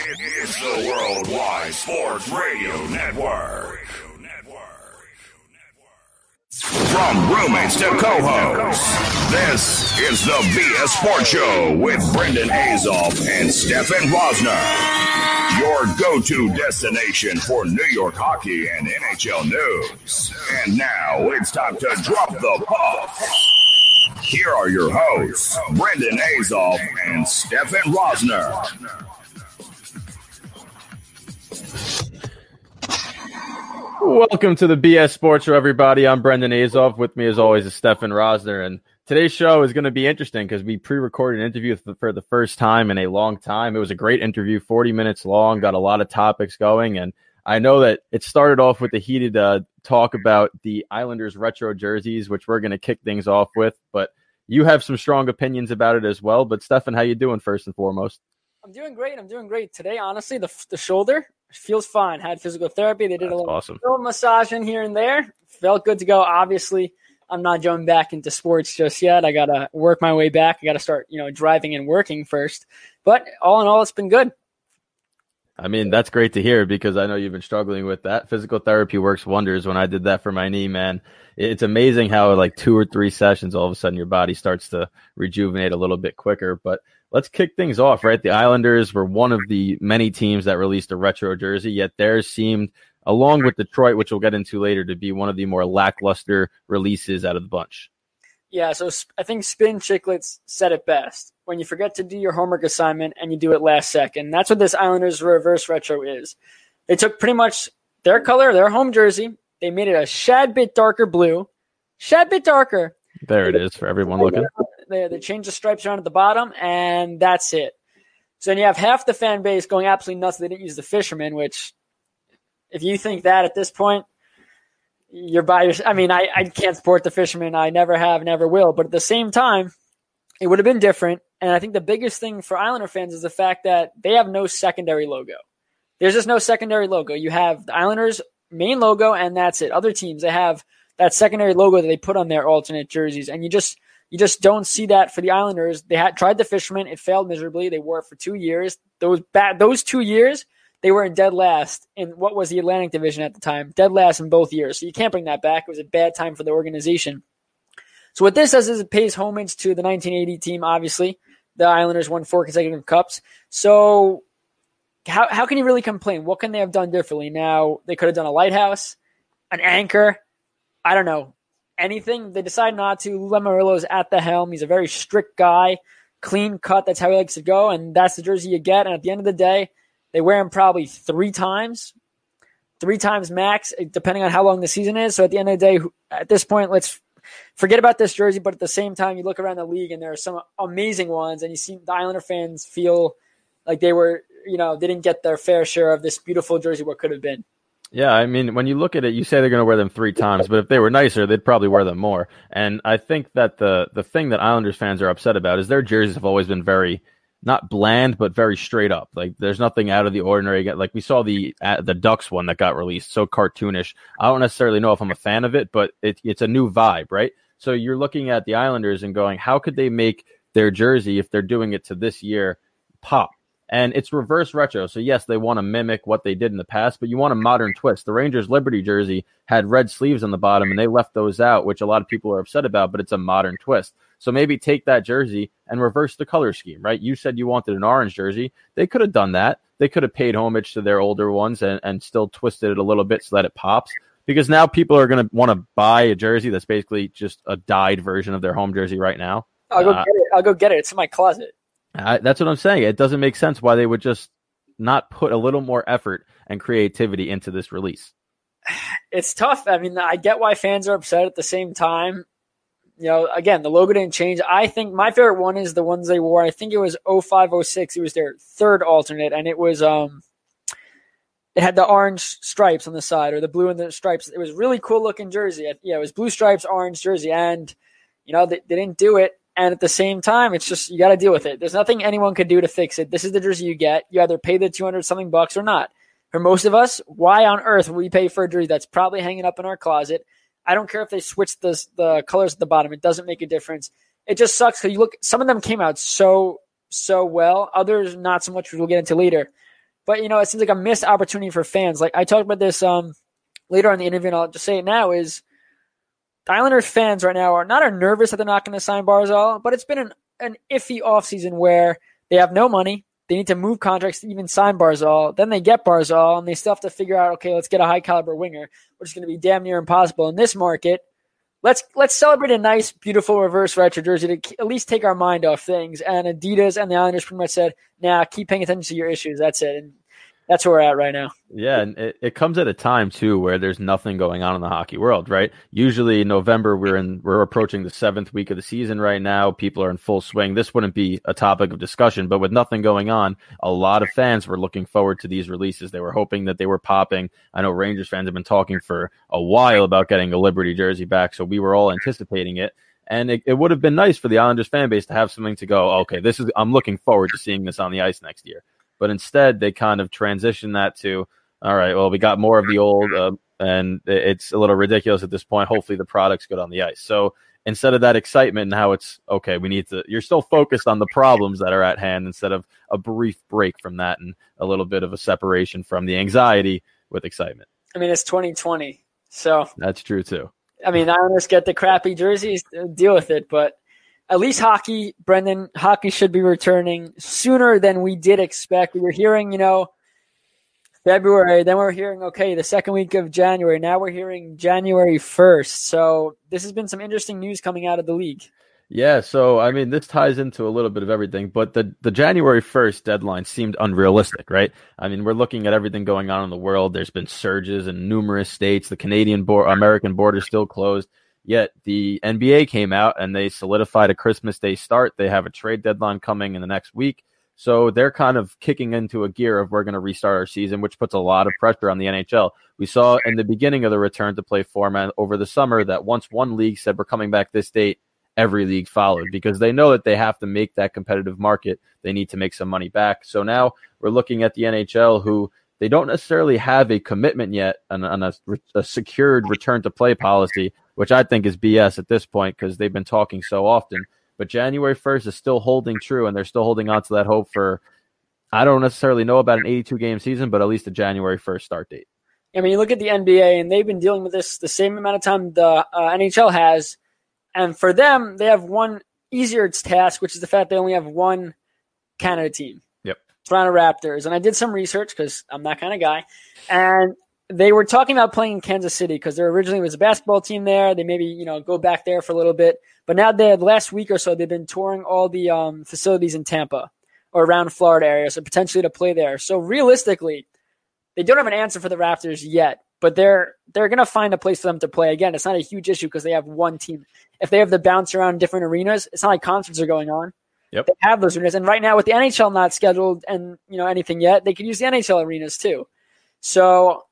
It's the Worldwide Sports Radio Network. From roommates to co-hosts, this is the BS Sports Show with Brendan Azoff and Stefan Rosner. Your go-to destination for New York hockey and NHL news. And now it's time to drop the puck. Here are your hosts, Brendan Azoff and Stefan Rosner. Welcome to the BS Sports Show, everybody. I'm Brendan Azoff. With me, as always, is Stefan Rosner. And today's show is going to be interesting because we pre-recorded an interview for the first time in a long time. It was a great interview, 40 minutes long, got a lot of topics going. And I know that it started off with the heated talk about the Islanders retro jerseys, which we're going to kick things off with. But you have some strong opinions about it as well. But Stefan, how you doing first and foremost? I'm doing great. Today, honestly, the shoulder feels fine. Had physical therapy. They did a little massage in here and there. Felt good to go. Obviously, I'm not going back into sports just yet. I got to work my way back. I got to start, driving and working first. But all in all, it's been good. I mean, that's great to hear because I know you've been struggling with that. Physical therapy works wonders. When I did that for my knee, man, it's amazing how like 2 or 3 sessions, all of a sudden your body starts to rejuvenate a little bit quicker. But let's kick things off, right? The Islanders were one of the many teams that released a retro jersey, yet theirs seemed, along with Detroit, which we'll get into later, to be one of the more lackluster releases out of the bunch. Yeah, so I think Spin Chicklets said it best. When you forget to do your homework assignment and you do it last second. That's what this Islanders reverse retro is. They took pretty much their color, their home jersey. They made it a shad bit darker blue. Shad bit darker. There it is for everyone looking. They changed the stripes around at the bottom, and that's it. So then you have half the fan base going absolutely nuts. They didn't use the fisherman, which if you think that at this point, you're by your. I mean, I can't support the fisherman. I never have, never will. But at the same time, it would have been different. And I think the biggest thing for Islander fans is the fact that they have no secondary logo. There's just no secondary logo. You have the Islanders' main logo, and that's it. Other teams, they have that secondary logo that they put on their alternate jerseys, and you just don't see that for the Islanders. They had tried the fisherman. It failed miserably. They wore it for 2 years. Those 2 years, they were in dead last in what was the Atlantic Division at the time. Dead last in both years. So you can't bring that back. It was a bad time for the organization. So what this does is it pays homage to the 1980 team, obviously. The Islanders won 4 consecutive cups. So how can you really complain? What can they have done differently? Now, they could have done a lighthouse, an anchor, I don't know, anything. They decide not to. Lou Lamoriello's at the helm. He's a very strict guy, clean cut. That's how he likes to go, and that's the jersey you get. And at the end of the day, they wear him probably 3 times max, depending on how long the season is. So at the end of the day, at this point, let's forget about this jersey. But at the same time, you look around the league, and there are some amazing ones, and you see the Islander fans feel like they were, they didn't get their fair share of this beautiful jersey, what could have been. Yeah, I mean, when you look at it, you say they're going to wear them 3 times, but if they were nicer, they'd probably wear them more. And I think that the thing that Islanders fans are upset about is their jerseys have always been very, not bland, but very straight up. Like, there's nothing out of the ordinary. Like, we saw the Ducks one that got released, so cartoonish. I don't necessarily know if I'm a fan of it, but it's a new vibe, right? So you're looking at the Islanders and going, how could they make their jersey, if they're doing it to this year, pop? And it's reverse retro. So, yes, they want to mimic what they did in the past, but you want a modern twist. The Rangers Liberty jersey had red sleeves on the bottom, and they left those out, which a lot of people are upset about, but it's a modern twist. So maybe take that jersey and reverse the color scheme, right? You said you wanted an orange jersey. They could have done that. They could have paid homage to their older ones and still twisted it a little bit so that it pops. Because now people are going to want to buy a jersey that's basically just a dyed version of their home jersey right now. I'll go get it. It's in my closet. That's what I'm saying. It doesn't make sense why they would just not put a little more effort and creativity into this release. It's tough. I mean, I get why fans are upset at the same time. Again, the logo didn't change. I think my favorite one is the ones they wore. I think it was 05-06. It was their 3rd alternate, and it was it had the orange stripes on the side, or the blue and the stripes. It was really cool looking jersey. Yeah, it was blue stripes, orange jersey, and they didn't do it. And at the same time, it's just, you got to deal with it. There's nothing anyone could do to fix it. This is the jersey you get. You either pay the 200 something bucks or not. For most of us, why on earth would we pay for a jersey that's probably hanging up in our closet? I don't care if they switch the colors at the bottom. It doesn't make a difference. It just sucks because you look, some of them came out so well. Others not so much, which we'll get into later. But, it seems like a missed opportunity for fans. Like I talked about this later on in the interview, and I'll just say it now, is the Islanders fans right now are nervous that they're not going to sign Barzal, but it's been an iffy offseason where they have no money. They need to move contracts to even sign Barzal. Then they get Barzal, and they still have to figure out, okay, let's get a high-caliber winger, which is going to be damn near impossible in this market. Let's celebrate a nice, beautiful reverse retro jersey to at least take our mind off things. And Adidas and the Islanders pretty much said, nah, keep paying attention to your issues. That's it. And that's where we're at right now. Yeah, and it comes at a time, too, where there's nothing going on in the hockey world, right? Usually in November, we're approaching the 7th week of the season right now. People are in full swing. This wouldn't be a topic of discussion, but with nothing going on, a lot of fans were looking forward to these releases. They were hoping that they were popping. I know Rangers fans have been talking for a while about getting a Liberty jersey back, so we were all anticipating it. And it would have been nice for the Islanders fan base to have something to go, okay, I'm looking forward to seeing this on the ice next year. But instead, they kind of transitioned that to, all right, well, we got more of the old, and it's a little ridiculous at this point. Hopefully the product's good on the ice. So instead of that excitement and how it's, okay, you're still focused on the problems that are at hand instead of a brief break from that and a little bit of a separation from the anxiety with excitement. I mean, it's 2020, so. That's true, too. I mean, Islanders get the crappy jerseys, deal with it, but at least hockey should be returning sooner than we did expect. We were hearing, February, then we're hearing, okay, the second week of January. Now we're hearing January 1st. So this has been some interesting news coming out of the league. Yeah, so, I mean, this ties into a little bit of everything, but the January 1st deadline seemed unrealistic, right? I mean, we're looking at everything going on in the world. There's been surges in numerous states. The Canadian-American border is still closed. Yet the NBA came out and they solidified a Christmas Day start. They have a trade deadline coming in the next week. So they're kind of kicking into a gear of we're going to restart our season, which puts a lot of pressure on the NHL. We saw in the beginning of the return to play format over the summer that once one league said we're coming back this date, every league followed because they know that they have to make that competitive market. They need to make some money back. So now we're looking at the NHL, who they don't necessarily have a commitment yet on a secured return to play policy, which I think is BS at this point because they've been talking so often. But January 1st is still holding true, and they're still holding on to that hope for, I don't necessarily know about an 82-game season, but at least a January 1st start date. I mean, you look at the NBA, and they've been dealing with this the same amount of time the NHL has. And for them, they have one easier task, which is the fact they only have one Canada team. Yep. Toronto Raptors. And I did some research because I'm that kind of guy. And they were talking about playing in Kansas City because there originally was a basketball team there. They maybe, go back there for a little bit. But now last week or so, they've been touring all the facilities in Tampa or around Florida area, so potentially to play there. So realistically, they don't have an answer for the Raptors yet, but they're going to find a place for them to play. Again, it's not a huge issue because they have one team. If they have to bounce around different arenas, it's not like concerts are going on. Yep. They have those arenas. And right now with the NHL not scheduled and anything yet, they could use the NHL arenas too. So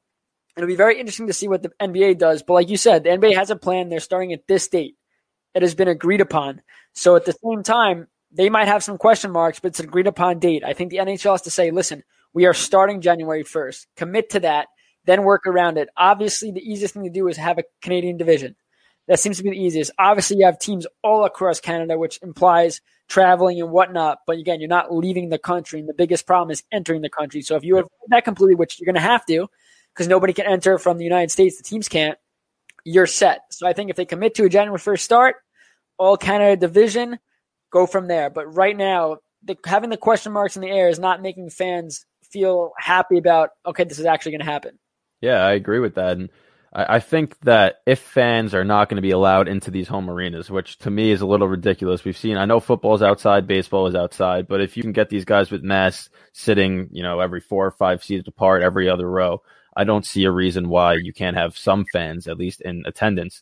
it'll be very interesting to see what the NBA does. But like you said, the NBA has a plan. They're starting at this date. It has been agreed upon. So at the same time, they might have some question marks, but it's an agreed upon date. I think the NHL has to say, listen, we are starting January 1st. Commit to that, then work around it. Obviously, the easiest thing to do is have a Canadian division. That seems to be the easiest. Obviously, you have teams all across Canada, which implies traveling and whatnot. But again, you're not leaving the country, and the biggest problem is entering the country. So if you avoid that completely, which you're going to have to, because nobody can enter from the United States, the teams can't, you're set. So I think if they commit to a January 1st start, all Canada division, go from there. But right now, having the question marks in the air is not making fans feel happy about, okay, this is actually going to happen. Yeah, I agree with that. And I think that if fans are not going to be allowed into these home arenas, which to me is a little ridiculous, I know football is outside, baseball is outside, but if you can get these guys with masks sitting, every 4 or 5 seats apart, every other row, I don't see a reason why you can't have some fans, at least in attendance,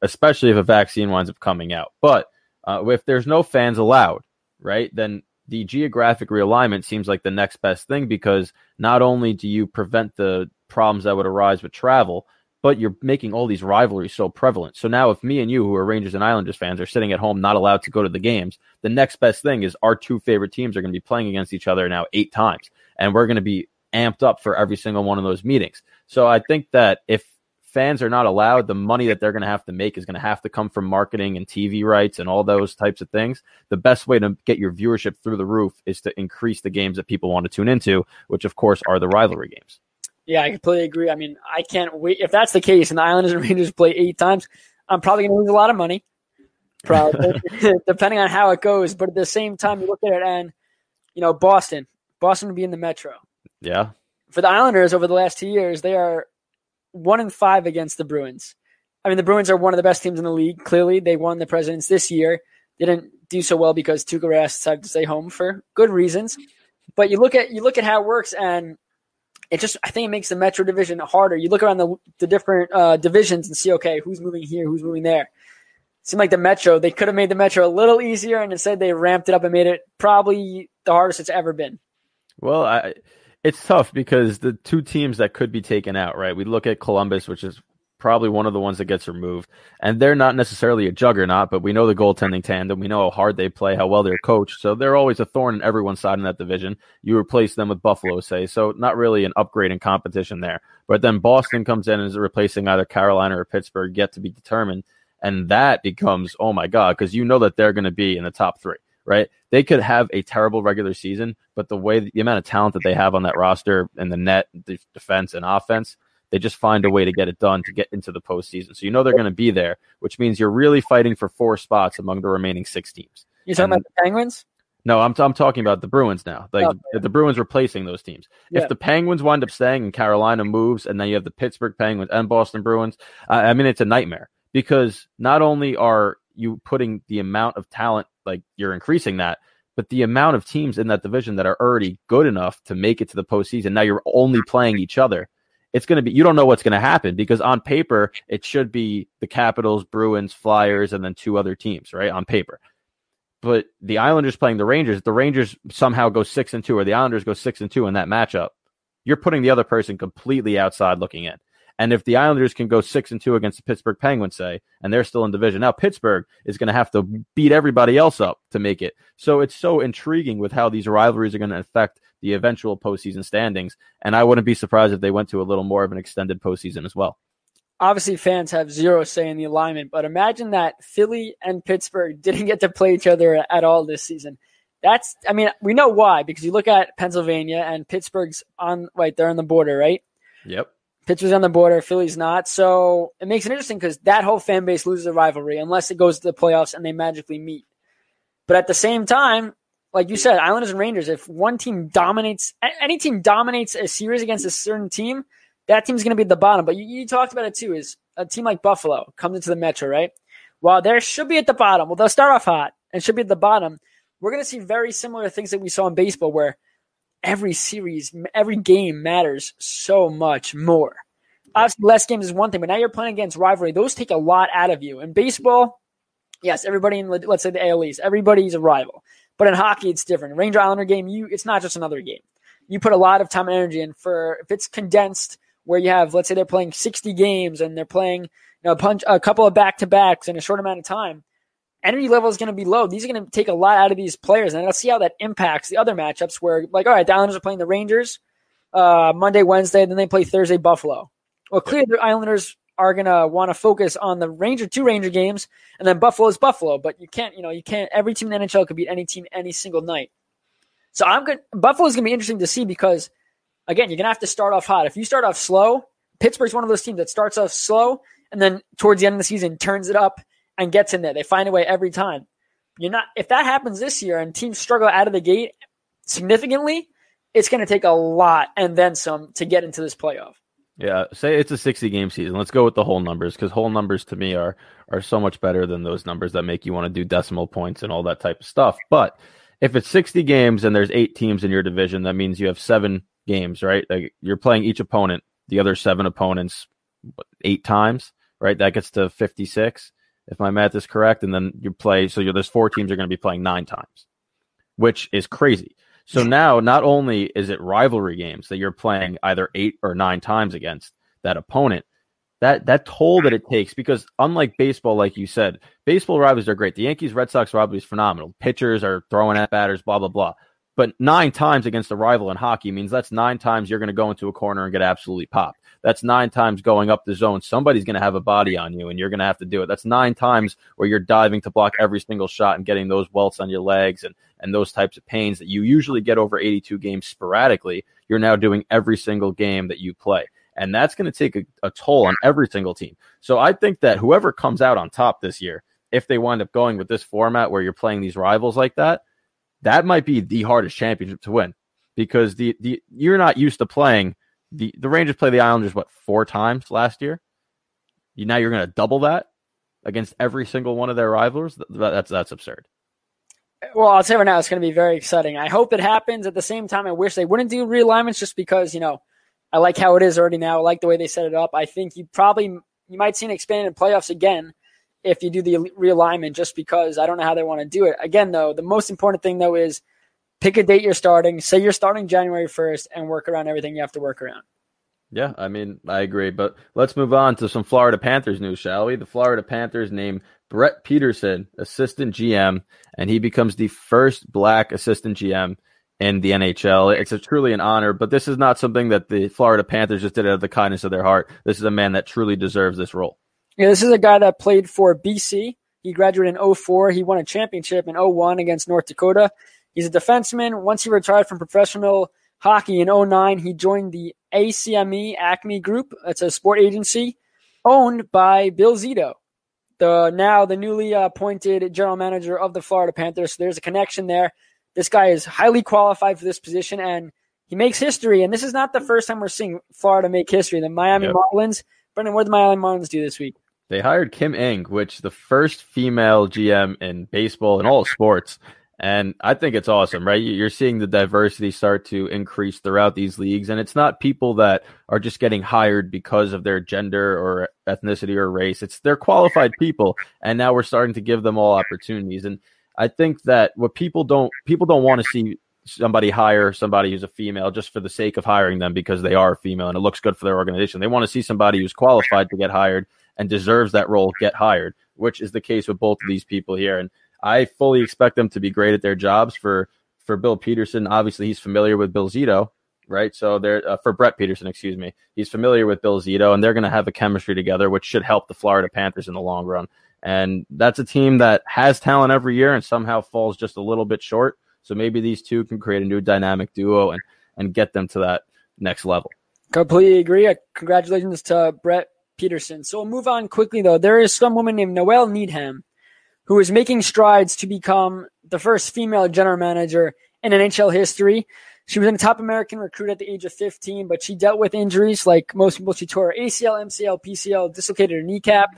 especially if a vaccine winds up coming out. But if there's no fans allowed, right, then the geographic realignment seems like the next best thing, because not only do you prevent the problems that would arise with travel, but you're making all these rivalries so prevalent. So now if me and you, who are Rangers and Islanders fans, are sitting at home not allowed to go to the games, the next best thing is our two favorite teams are going to be playing against each other now 8 times, and we're going to be amped up for every single one of those meetings. So I think that if fans are not allowed, the money that they're going to have to make is going to have to come from marketing and TV rights and all those types of things. The best way to get your viewership through the roof is to increase the games that people want to tune into, which of course are the rivalry games. Yeah, I completely agree. I mean, I can't wait. If that's the case and the Islanders and Rangers play 8 times, I'm probably going to lose a lot of money, probably, depending on how it goes. But at the same time, you look at it and, Boston would be in the Metro. Yeah. For the Islanders over the last 2 years, they are 1-5 against the Bruins. I mean, the Bruins are one of the best teams in the league. Clearly, they won the Presidents this year. They didn't do so well because Tuukka Rask decided to stay home for good reasons. But you look at how it works, and I think it makes the Metro division harder. You look around the different divisions and see, okay, who's moving here, who's moving there. It seemed like the Metro, they could have made the Metro a little easier, and instead they ramped it up and made it probably the hardest it's ever been. Well, it's tough because the 2 teams that could be taken out, right? We look at Columbus, which is probably one of the ones that gets removed, and they're not necessarily a juggernaut, but we know the goaltending tandem. We know how hard they play, how well they're coached, so they're always a thorn in everyone's side in that division. You replace them with Buffalo, say, so not really an upgrade in competition there. But then Boston comes in and is replacing either Carolina or Pittsburgh, yet to be determined, and that becomes, oh my God, because you know that they're going to be in the top 3. Right? They could have a terrible regular season, but the amount of talent that they have on that roster in the net, the defense and offense, they just find a way to get it done to get into the postseason. So they're going to be there, which means you're really fighting for 4 spots among the remaining 6 teams. You talking about the Penguins? No, I'm talking about the Bruins now. The Bruins replacing those teams. Yeah. If the Penguins wind up staying and Carolina moves, and then you have the Pittsburgh Penguins and Boston Bruins, I mean, it's a nightmare because not only are you putting the amount of talent, like you're increasing that, but the amount of teams in that division that are already good enough to make it to the postseason, now you're only playing each other. It's going to be, you don't know what's going to happen because on paper, it should be the Capitals, Bruins, Flyers, and then 2 other teams, right? On paper. But the Islanders playing the Rangers somehow go 6-2, or the Islanders go 6-2 in that matchup. You're putting the other person completely outside looking in. And if the Islanders can go 6-2 against the Pittsburgh Penguins, say, and they're still in division, now Pittsburgh is going to have to beat everybody else up to make it. So it's so intriguing with how these rivalries are going to affect the eventual postseason standings. And I wouldn't be surprised if they went to a little more of an extended postseason as well. Obviously, fans have zero say in the alignment, but imagine that Philly and Pittsburgh didn't get to play each other at all this season. We know why, because you look at Pennsylvania and Pittsburgh's they're on the border, right? Yep. Pittsburgh's on the border, Philly's not. So it makes it interesting because that whole fan base loses a rivalry unless it goes to the playoffs and they magically meet. But at the same time, like you said, Islanders and Rangers, if one team dominates, any team dominates a series against a certain team, that team's going to be at the bottom. But you talked about it too, is a team like Buffalo comes into the Metro, right? While they should be at the bottom, they'll start off hot and should be at the bottom. We're going to see very similar things that we saw in baseball where every series, every game matters so much more. Obviously, less games is one thing, but now you're playing against rivalry. Those take a lot out of you. In baseball, yes, everybody in, let's say, the AL East, everybody's a rival. But in hockey, it's different. Ranger-Islander game, it's not just another game. You put a lot of time and energy in if it's condensed where you have, let's say they're playing 60 games and they're playing a couple of back-to-backs in a short amount of time, energy level is going to be low. These are going to take a lot out of these players, and I'll see how that impacts the other matchups where, all right, the Islanders are playing the Rangers Monday, Wednesday, then they play Thursday, Buffalo. Well, clearly the Islanders are going to want to focus on the two Ranger games, and then Buffalo is Buffalo, but you can't, every team in the NHL could beat any team any single night. So Buffalo is going to be interesting to see because, again, you're going to have to start off hot. If you start off slow, Pittsburgh's one of those teams that starts off slow and then towards the end of the season turns it up and gets in there. They find a way every time. If that happens this year and teams struggle out of the gate significantly, it's going to take a lot and then some to get into this playoff. Yeah, say it's a 60-game season. Let's go with the whole numbers because whole numbers to me are so much better than those numbers that make you want to do decimal points and all that type of stuff. But if it's 60 games and there's 8 teams in your division, that means you have 7 games, right? Like you're playing each opponent, the other 7 opponents, 8 times, right? That gets to 56, if my math is correct. And then you play, there's 4 teams you're going to be playing 9 times, which is crazy. So now, not only is it rivalry games that you're playing either 8 or 9 times against that opponent, that toll that it takes, because unlike baseball, like you said, baseball rivalries are great. The Yankees-Red Sox rivalry is phenomenal. Pitchers are throwing at batters, blah, blah, blah. But 9 times against a rival in hockey means that's 9 times you're going to go into a corner and get absolutely popped. That's 9 times going up the zone. Somebody's going to have a body on you, and you're going to have to do it. That's 9 times where you're diving to block every single shot and getting those welts on your legs and those types of pains that you usually get over 82 games sporadically. You're now doing every single game that you play. And that's going to take a toll on every single team. So I think that whoever comes out on top this year, if they wind up going with this format where you're playing these rivals like that, that might be the hardest championship to win, because you're not used to playing the Rangers play the Islanders 4 times last year. Now you're going to double that against every single one of their rivals. That's absurd. Well, I'll tell you right now, it's going to be very exciting. I hope it happens. At the same time, I wish they wouldn't do realignments, just because, I like how it is already now. I like the way they set it up. I think you might see an expanded playoffs again if you do the realignment, just because I don't know how they want to do it. Again, though, the most important thing, though, is pick a date you're starting. Say you're starting January 1st and work around everything you have to work around. Yeah, I agree. But let's move on to some Florida Panthers news, shall we? The Florida Panthers named Brett Peterson assistant GM, and he becomes the first black assistant GM in the NHL. It's truly an honor, but this is not something that the Florida Panthers just did out of the kindness of their heart. This is a man that truly deserves this role. Yeah, this is a guy that played for BC. He graduated in 2004. He won a championship in 2001 against North Dakota. He's a defenseman. Once he retired from professional hockey in 2009, he joined the Acme Group. It's a sport agency owned by Bill Zito, the newly appointed general manager of the Florida Panthers. So there's a connection there. This guy is highly qualified for this position, and he makes history. And this is not the first time we're seeing Florida make history. The Miami Marlins. Brendan, what did the Miami Marlins do this week? They hired Kim Ng, which the first female GM in baseball and all sports. And I think it's awesome, right? You're seeing the diversity start to increase throughout these leagues. And it's not people that are just getting hired because of their gender or ethnicity or race. They're qualified people. And now we're starting to give them all opportunities. And I think that what people don't want to see somebody hire somebody who's a female just for the sake of hiring them because they are a female and it looks good for their organization. They want to see somebody who's qualified to get hired and deserves that role get hired, which is the case with both of these people here. And I fully expect them to be great at their jobs. For Bill Peterson, obviously he's familiar with Bill Zito, right? So they're for Brett Peterson, excuse me. He's familiar with Bill Zito, and they're going to have a chemistry together, which should help the Florida Panthers in the long run. And that's a team that has talent every year and somehow falls just a little bit short. So maybe these two can create a new dynamic duo and get them to that next level. Completely agree. Congratulations to Brett Peterson. So we'll move on quickly, though. There is some woman named Noelle Needham who is making strides to become the first female general manager in NHL history. She was a top American recruit at the age of 15, but she dealt with injuries like most people. She tore her ACL, MCL, PCL, dislocated her kneecap.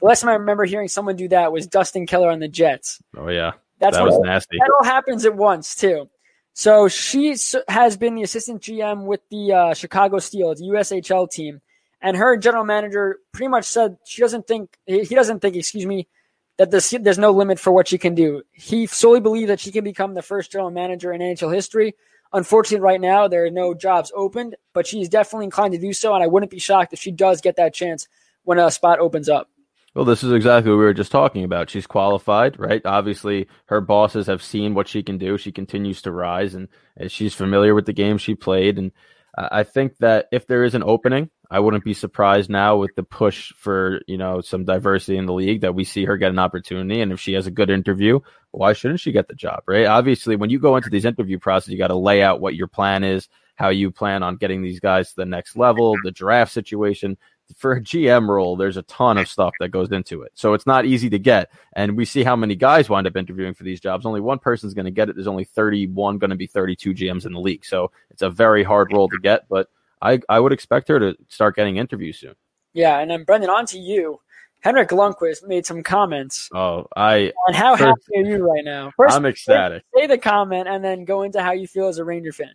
The last time I remember hearing someone do that was Dustin Keller on the Jets. Oh, yeah. That was nasty. That all happens at once, too. So she has been the assistant GM with the Chicago Steel, the USHL team. And her general manager pretty much said he doesn't think, that there's no limit for what she can do. He solely believes that she can become the first general manager in NHL history. Unfortunately, right now, there are no jobs opened, but she's definitely inclined to do so, and I wouldn't be shocked if she does get that chance when a spot opens up. Well, this is exactly what we were just talking about. She's qualified, right? Obviously, her bosses have seen what she can do. She continues to rise, and she's familiar with the game she played. And I think that if there is an opening, I wouldn't be surprised now with the push for, some diversity in the league that we see her get an opportunity. And if she has a good interview, why shouldn't she get the job, right? Obviously, when you go into these interview processes, you got to lay out what your plan is, how you plan on getting these guys to the next level, the draft situation. For a GM role, there's a ton of stuff that goes into it. So it's not easy to get. And we see how many guys wind up interviewing for these jobs. Only one person's going to get it. There's only 31, going to be 32 GMs in the league. So it's a very hard role to get, but I would expect her to start getting interviews soon. Yeah, and then Brendan, on to you. Henrik Lundqvist made some comments. Oh, and how happy are you right now? First, I'm ecstatic. Say the comment and then go into how you feel as a Ranger fan.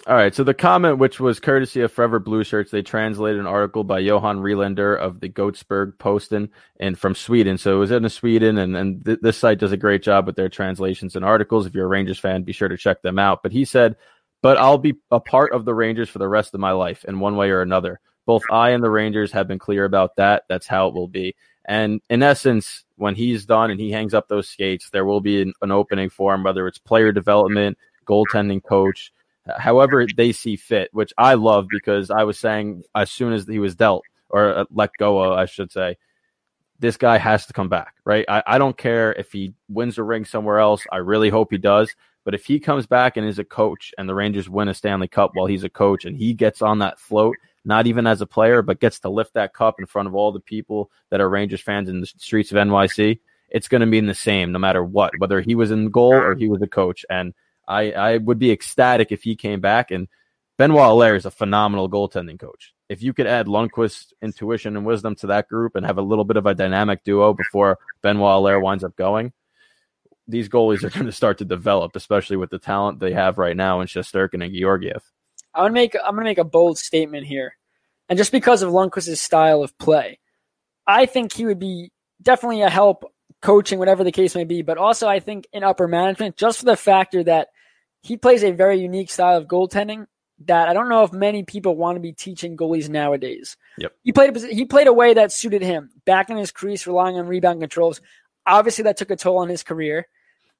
All right, so the comment, which was courtesy of Forever Blue Shirts, they translated an article by Johan Relander of the Gotsberg-Posten and from Sweden. So it was in Sweden, and this site does a great job with their translations and articles. If you're a Rangers fan, be sure to check them out. But he said, "But I'll be a part of the Rangers for the rest of my life in one way or another. Both I and the Rangers have been clear about that. That's how it will be." And in essence, when he's done and he hangs up those skates, there will be an opening for him, whether it's player development, goaltending coach, however they see fit, which I love, because I was saying as soon as he was dealt or let go of, I should say, this guy has to come back, right? I don't care if he wins a ring somewhere else. I really hope he does. But if he comes back and is a coach and the Rangers win a Stanley Cup while he's a coach and he gets on that float, not even as a player, but gets to lift that cup in front of all the people that are Rangers fans in the streets of NYC, it's going to mean the same no matter what, whether he was in goal or he was a coach. And I would be ecstatic if he came back. And Benoit Allaire is a phenomenal goaltending coach. If you could add Lundqvist's intuition and wisdom to that group and have a little bit of a dynamic duo before Benoit Allaire winds up going, these goalies are going to start to develop, especially with the talent they have right now in Shesterkin and Georgiev. I'm going to make a bold statement here. And just because of Lundqvist's style of play, I think he would be definitely a help coaching, whatever the case may be. But also I think in upper management, just for the factor that he plays a very unique style of goaltending that I don't know if many people want to be teaching goalies nowadays. Yep. He played a way that suited him, back in his crease, relying on rebound controls. Obviously, that took a toll on his career.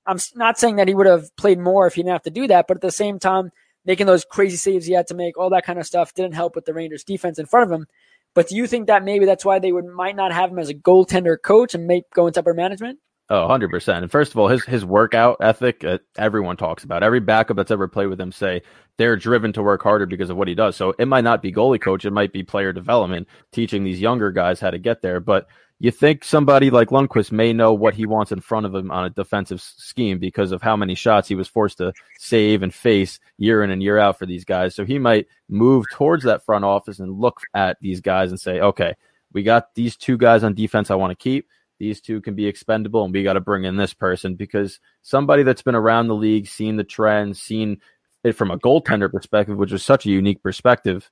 I'm not saying that he would have played more if he didn't have to do that, but at the same time, making those crazy saves he had to make, all that kind of stuff didn't help with the Rangers defense in front of him. But do you think that maybe that's why they might not have him as a goaltender coach and go into upper management? Oh, 100%. And first of all, his workout ethic, everyone talks about. Every backup that's ever played with him say they're driven to work harder because of what he does. So it might not be goalie coach. It might be player development, teaching these younger guys how to get there. But you think somebody like Lundqvist may know what he wants in front of him on a defensive scheme because of how many shots he was forced to save and face year in and year out for these guys. So he might move towards that front office and look at these guys and say, okay, we got these two guys on defense I want to keep. These two can be expendable, and we got to bring in this person, because somebody that's been around the league, seen the trends, seen it from a goaltender perspective, which is such a unique perspective,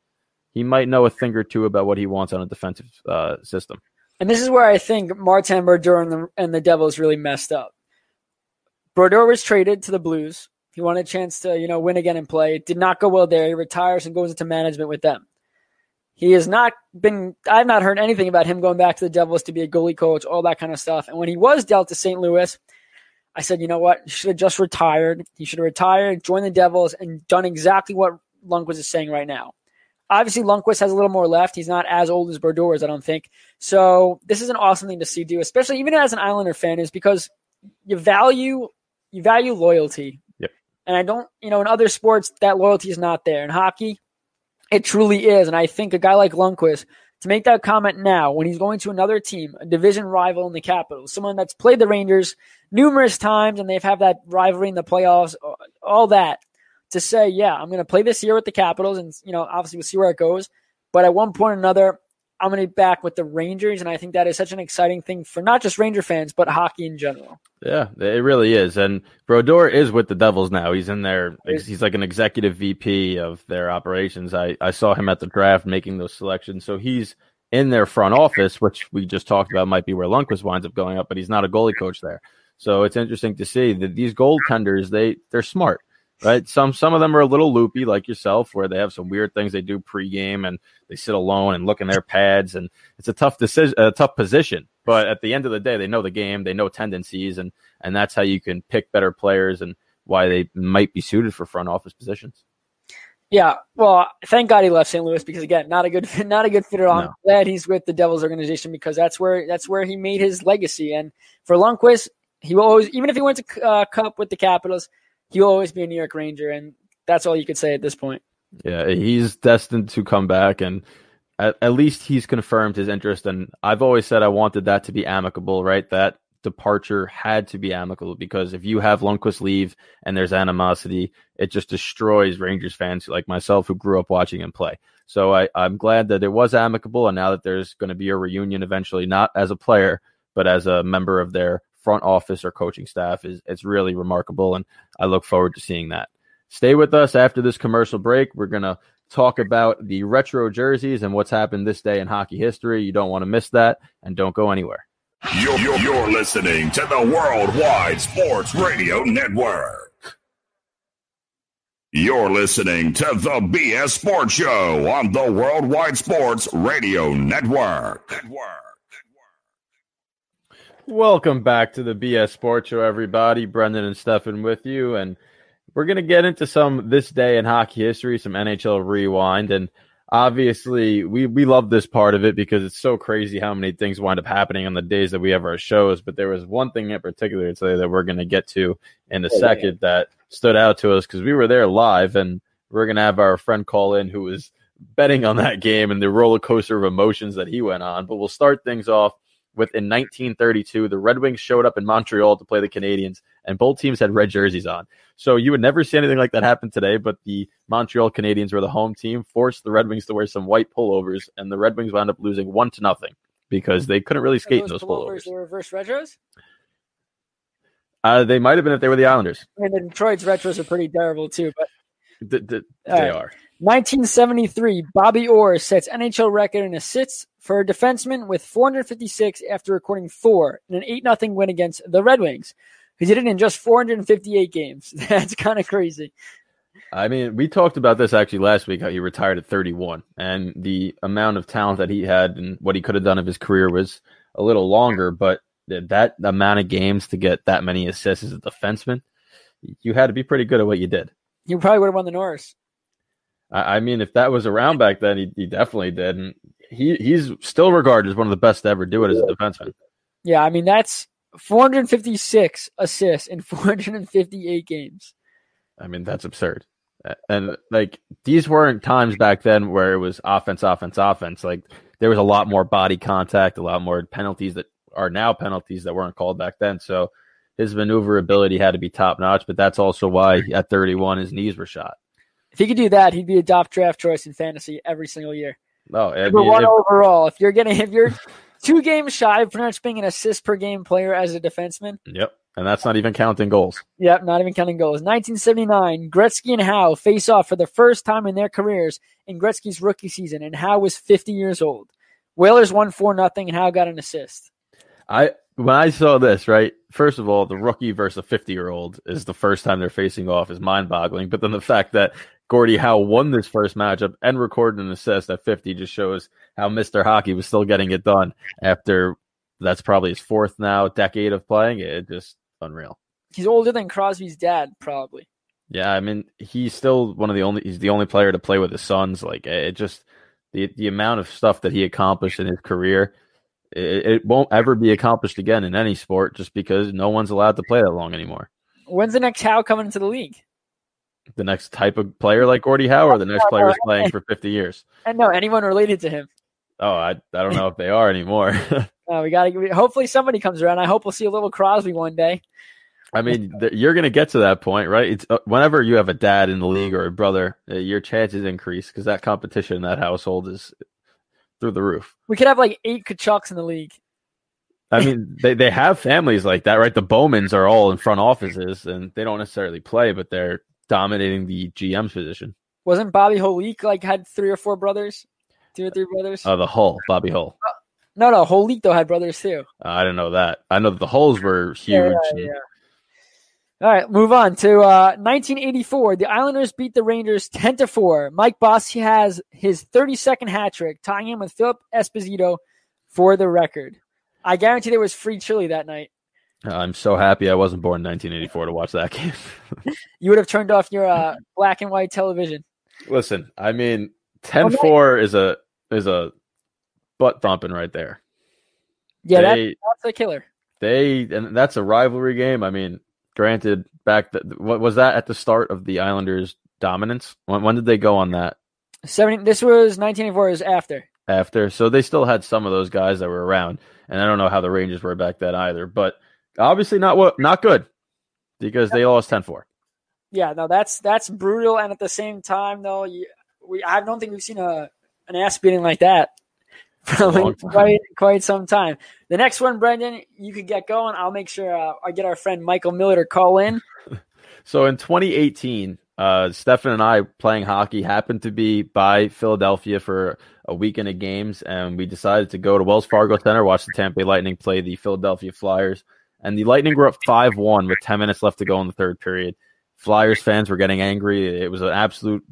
he might know a thing or two about what he wants on a defensive system. And this is where I think Martin Brodeur and the Devils really messed up. Brodeur was traded to the Blues. He wanted a chance to, win again and play. It did not go well there. He retires and goes into management with them. He has not been – I've not heard anything about him going back to the Devils to be a goalie coach, all that kind of stuff. And when he was dealt to St. Louis, I said, you know what? He should have just retired. He should have retired, joined the Devils, and done exactly what Lundqvist is saying right now. Obviously, Lundqvist has a little more left. He's not as old as Brodeur is, I don't think. So this is an awesome thing to see do, especially even as an Islander fan, is because you value loyalty. Yep. And I don't – in other sports, that loyalty is not there. In hockey – it truly is, and I think a guy like Lundqvist, to make that comment now, when he's going to another team, a division rival in the Capitals, someone that's played the Rangers numerous times, and they've had that rivalry in the playoffs, all that, to say, yeah, I'm going to play this year with the Capitals, and obviously we'll see where it goes, but at one point or another, I'm going to be back with the Rangers, and I think that is such an exciting thing for not just Ranger fans, but hockey in general. Yeah, it really is. And Brodeur is with the Devils now. He's in there. He's like an executive VP of their operations. I saw him at the draft making those selections. So he's in their front office, which we just talked about might be where Lundqvist winds up going up, but he's not a goalie coach there. So it's interesting to see that these goaltenders, they're smart. Right. Some of them are a little loopy, like yourself, where they have some weird things they do pregame and they sit alone and look in their pads, and it's a tough position. But at the end of the day, they know the game, they know tendencies, and that's how you can pick better players and why they might be suited for front office positions. Yeah, well, thank God he left St. Louis, because again, not a good fit at all. No. I'm glad he's with the Devils organization, because that's where he made his legacy. And for Lundqvist, he will always, even if he went to Cup with the Capitals, he'll always be a New York Ranger, and that's all you could say at this point. Yeah, he's destined to come back, and at least he's confirmed his interest. And I've always said I wanted that to be amicable, right? That departure had to be amicable, because if you have Lundqvist leave and there's animosity, it just destroys Rangers fans like myself who grew up watching him play. So I'm glad that it was amicable, and now that there's going to be a reunion eventually, not as a player, but as a member of their front office or coaching staff, it's really remarkable, and I look forward to seeing that. Stay with us after this commercial break. We're going to talk about the retro jerseys and what's happened this day in hockey history. You don't want to miss that, and don't go anywhere. You're listening to the Worldwide Sports Radio Network. You're listening to the BS Sports Show on the Worldwide Sports Radio Network. Welcome back to the BS Sports Show, everybody. Brendan and Stefan with you, and we're going to get into some this day in hockey history, some NHL rewind, and obviously we love this part of it because it's so crazy how many things wind up happening on the days that we have our shows. But there was one thing in particular today that we're going to get to in a second that stood out to us because we were there live, and we're going to have our friend call in who was betting on that game and the roller coaster of emotions that he went on. But we'll start things off with in 1932, the Red Wings showed up in Montreal to play the Canadiens, and both teams had red jerseys on. So you would never see anything like that happen today, but the Montreal Canadiens were the home team, forced the Red Wings to wear some white pullovers, and the Red Wings wound up losing 1-0 because they couldn't really skate in those pullovers. Were reverse retros? They might have been if they were the Islanders. I mean, the Detroit's retros are pretty terrible too, but they are. 1973, Bobby Orr sets NHL record in assists for a defenseman with 456 after recording 4 in an 8-0 win against the Red Wings. He did it in just 458 games. That's kind of crazy. I mean, we talked about this actually last week, how he retired at 31, and the amount of talent that he had and what he could have done of his career was a little longer, but that amount of games to get that many assists as a defenseman, you had to be pretty good at what you did. You probably would have won the Norris. I mean, if that was around back then, he definitely did. And he's still regarded as one of the best to ever do it as a defenseman. Yeah, I mean, that's 456 assists in 458 games. I mean, that's absurd. And, like, these weren't times back then where it was offense. Like, there was a lot more body contact, a lot more penalties that are now penalties that weren't called back then. So his maneuverability had to be top-notch, but that's also why at 31 his knees were shot. If he could do that, he'd be a top draft choice in fantasy every single year. No, Number one overall. If you're 2 games shy of pretty much being an assist per game player as a defenseman. Yep, and that's not even counting goals. Yep, not even counting goals. 1979, Gretzky and Howe face off for the first time in their careers in Gretzky's rookie season, and Howe was 50 years old. Whalers won 4-0, and Howe got an assist. When I saw this, right, first of all, the rookie versus a 50-year-old is the first time they're facing off is mind-boggling. But then the fact that Gordie Howe won this first matchup and recorded an assist at 50 just shows how Mr. Hockey was still getting it done after that's probably his 4th now decade of playing. It just unreal. He's older than Crosby's dad, probably. Yeah, I mean, he's still he's the only player to play with his sons. Like, it just, the amount of stuff that he accomplished in his career, it won't ever be accomplished again in any sport just because no one's allowed to play that long anymore. When's the next Howe coming into the league? The next type of player like Gordie Howe or the next player who's playing for 50 years? And no, anyone related to him. Oh, I don't know if they are anymore. Hopefully somebody comes around. I hope we'll see a little Crosby one day. I mean, you're going to get to that point, right? It's whenever you have a dad in the league or a brother, your chances increase because that competition in that household is through the roof. We could have like 8 Kachucks in the league. I mean, they have families like that, right? The Bowmans are all in front offices, and they don't necessarily play, but they're dominating the GM's position. Wasn't Bobby Holik had 3 or 4 brothers? 2 or 3 brothers? The Hull, Bobby Hull. No, Holik though had brothers too. I didn't know that. I know that the Hulls were huge. Yeah. All right, move on to 1984. The Islanders beat the Rangers 10-4. Mike Bossy has his 32nd hat trick, tying him with Philip Esposito for the record. I guarantee there was free chili that night. I'm so happy I wasn't born in 1984 to watch that game. You would have turned off your black and white television. Listen, I mean, 10-4 is a butt thumping right there. Yeah, that's a killer. And that's a rivalry game. I mean, granted, what was that at the start of the Islanders' dominance? When did they go on that? This was 1984. Is after. So they still had some of those guys that were around, and I don't know how the Rangers were back then either. But obviously not good because they lost 10-4. Yeah, no, that's brutal. And at the same time, though, I don't think we've seen an ass beating like that for quite some time. The next one, Brendan, you could get going. I'll make sure I get our friend Michael Miller to call in. So in 2018, Stefan and I playing hockey happened to be by Philadelphia for a weekend of games, and we decided to go to Wells Fargo Center, watch the Tampa Bay Lightning play the Philadelphia Flyers. And the Lightning were up 5-1 with 10 minutes left to go in the third period. Flyers fans were getting angry. It was an absolute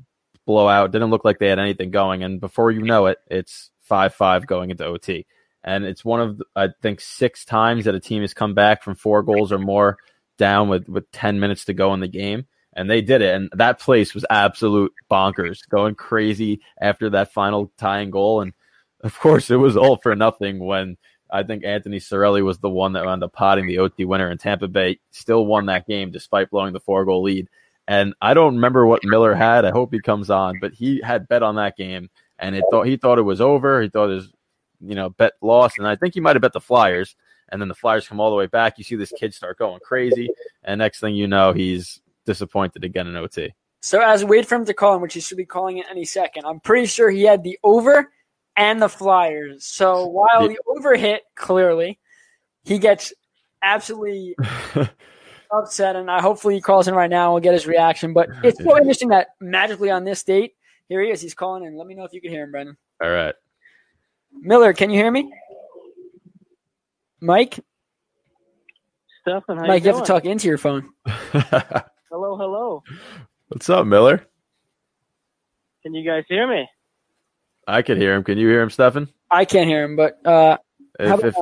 blowout. Didn't look like they had anything going. And before you know it, it's 5-5 going into OT. And it's one of, I think, 6 times that a team has come back from 4 goals or more down with 10 minutes to go in the game. And they did it, and that place was absolute bonkers, going crazy after that final tying goal. And, of course, it was all for nothing when I think Anthony Cirelli was the one that wound up potting the OT winner, and Tampa Bay still won that game despite blowing the 4-goal lead. And I don't remember what Miller had. I hope he comes on, but he had bet on that game, and he thought it was over. He thought his bet lost, and I think he might have bet the Flyers. And then the Flyers come all the way back. You see this kid start going crazy, and next thing you know, he's disappointed again in OT. So as we wait for him to call him, which he should be calling it any second, I'm pretty sure he had the over and the Flyers. So while the over hit, clearly, he gets absolutely upset, and hopefully he calls in right now and we'll get his reaction. But it's so interesting that magically on this date, here he is. He's calling in. Let me know if you can hear him, Brendan. All right. Miller, can you hear me? Mike? Stefan, how Mike, you have to talk into your phone. Hello. What's up, Miller? Can you guys hear me? I could hear him. Can you hear him, Stefan? I can't hear him, but If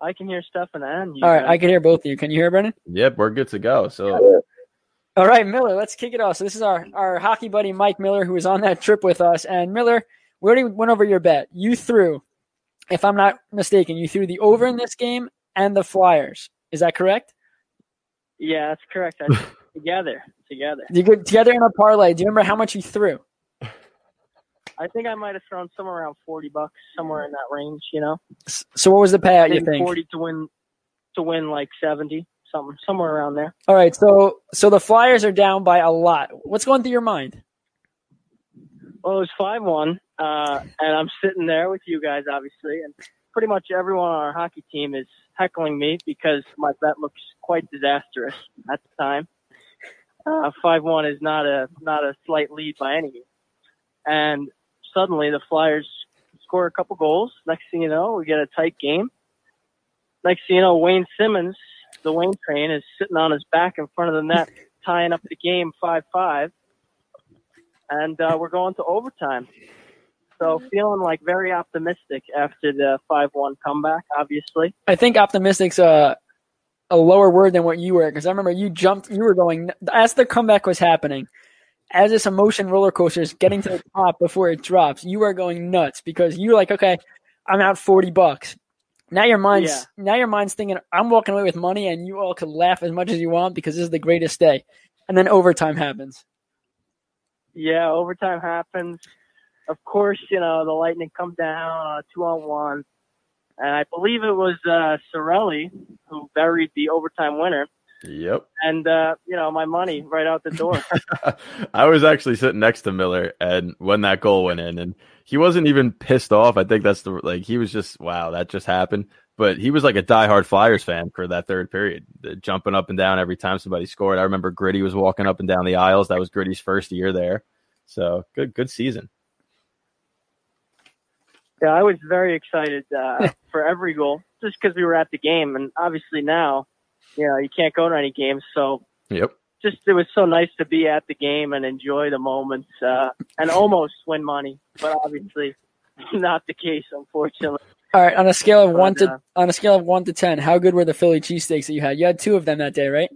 I can hear Stefan and you. all right, guys. I can hear both of you. Can you hear Brendan? Yep, we're good to go. So, all right, Miller, let's kick it off. So this is our hockey buddy, Mike Miller, who was on that trip with us. And Miller, we already went over your bet. You threw, if I'm not mistaken, you threw the over in this game and the Flyers. Is that correct? Yeah, that's correct. Together. You go together in a parlay. Do you remember how much you threw? I think I might have thrown somewhere around $40, somewhere in that range. So what was the payout, you I think? 40 to win like 70, somewhere around there. All right, so the Flyers are down by a lot. What's going through your mind? Well, it was 5-1, and I'm sitting there with you guys, obviously, and pretty much everyone on our hockey team is heckling me because my bet looks quite disastrous at the time. 5-1 is not a slight lead by any means. And suddenly the Flyers score a couple goals. Next thing you know, we get a tight game. Next thing you know, Wayne Simmons, the Wayne train, is sitting on his back in front of the net, tying up the game 5-5. And we're going to overtime. So feeling like very optimistic after the 5-1 comeback, obviously. I think optimistic's a lower word than what you were, because I remember you were going, as the comeback was happening, as this emotion roller coaster is getting to the top before it drops, you are going nuts because you're like, okay, I'm out $40. Now your mind's thinking, I'm walking away with money, and you all can laugh as much as you want because this is the greatest day. And then overtime happens. Yeah, overtime happens. Of course, the Lightning come down on a 2-on-1. And I believe it was Cirelli who buried the overtime winner. Yep. And, my money right out the door. I was actually sitting next to Miller, and when that goal went in, and he wasn't even pissed off. I think he was just, wow, that just happened. But he was like a diehard Flyers fan for that third period, jumping up and down every time somebody scored. I remember Gritty was walking up and down the aisles. That was Gritty's first year there. So good season. Yeah, I was very excited for every goal just because we were at the game. And obviously now, you can't go to any games. So yep. Just it was so nice to be at the game and enjoy the moments and almost win money. But obviously not the case, unfortunately. All right, on a scale of 1 to 10, how good were the Philly cheesesteaks that you had? You had 2 of them that day, right?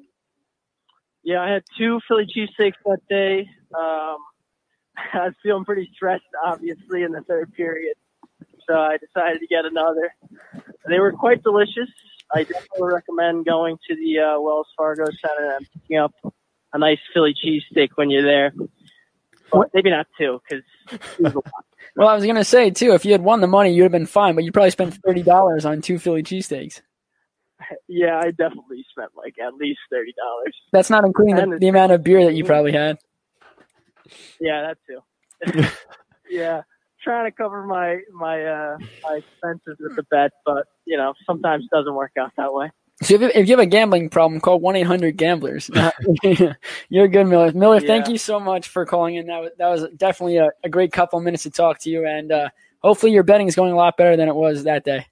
Yeah, I had 2 Philly cheesesteaks that day. I was feeling pretty stressed, obviously, in the third period. So I decided to get another. They were quite delicious. I definitely recommend going to the Wells Fargo Center and picking up a nice Philly cheesesteak when you're there. But maybe not 2, because it was a lot. Well, I was going to say, too, if you had won the money, you'd have been fine, but you probably spent $30 on 2 Philly cheesesteaks. Yeah, I definitely spent at least $30. That's not including the amount of beer that you probably had. Yeah, that too. Yeah, trying to cover my expenses with the bet, but sometimes it doesn't work out that way. So if you have a gambling problem, call 1-800-GAMBLERS. You're good, Miller. Miller, Thank you so much for calling in. That was definitely a great couple minutes to talk to you, and hopefully your betting is going a lot better than it was that day.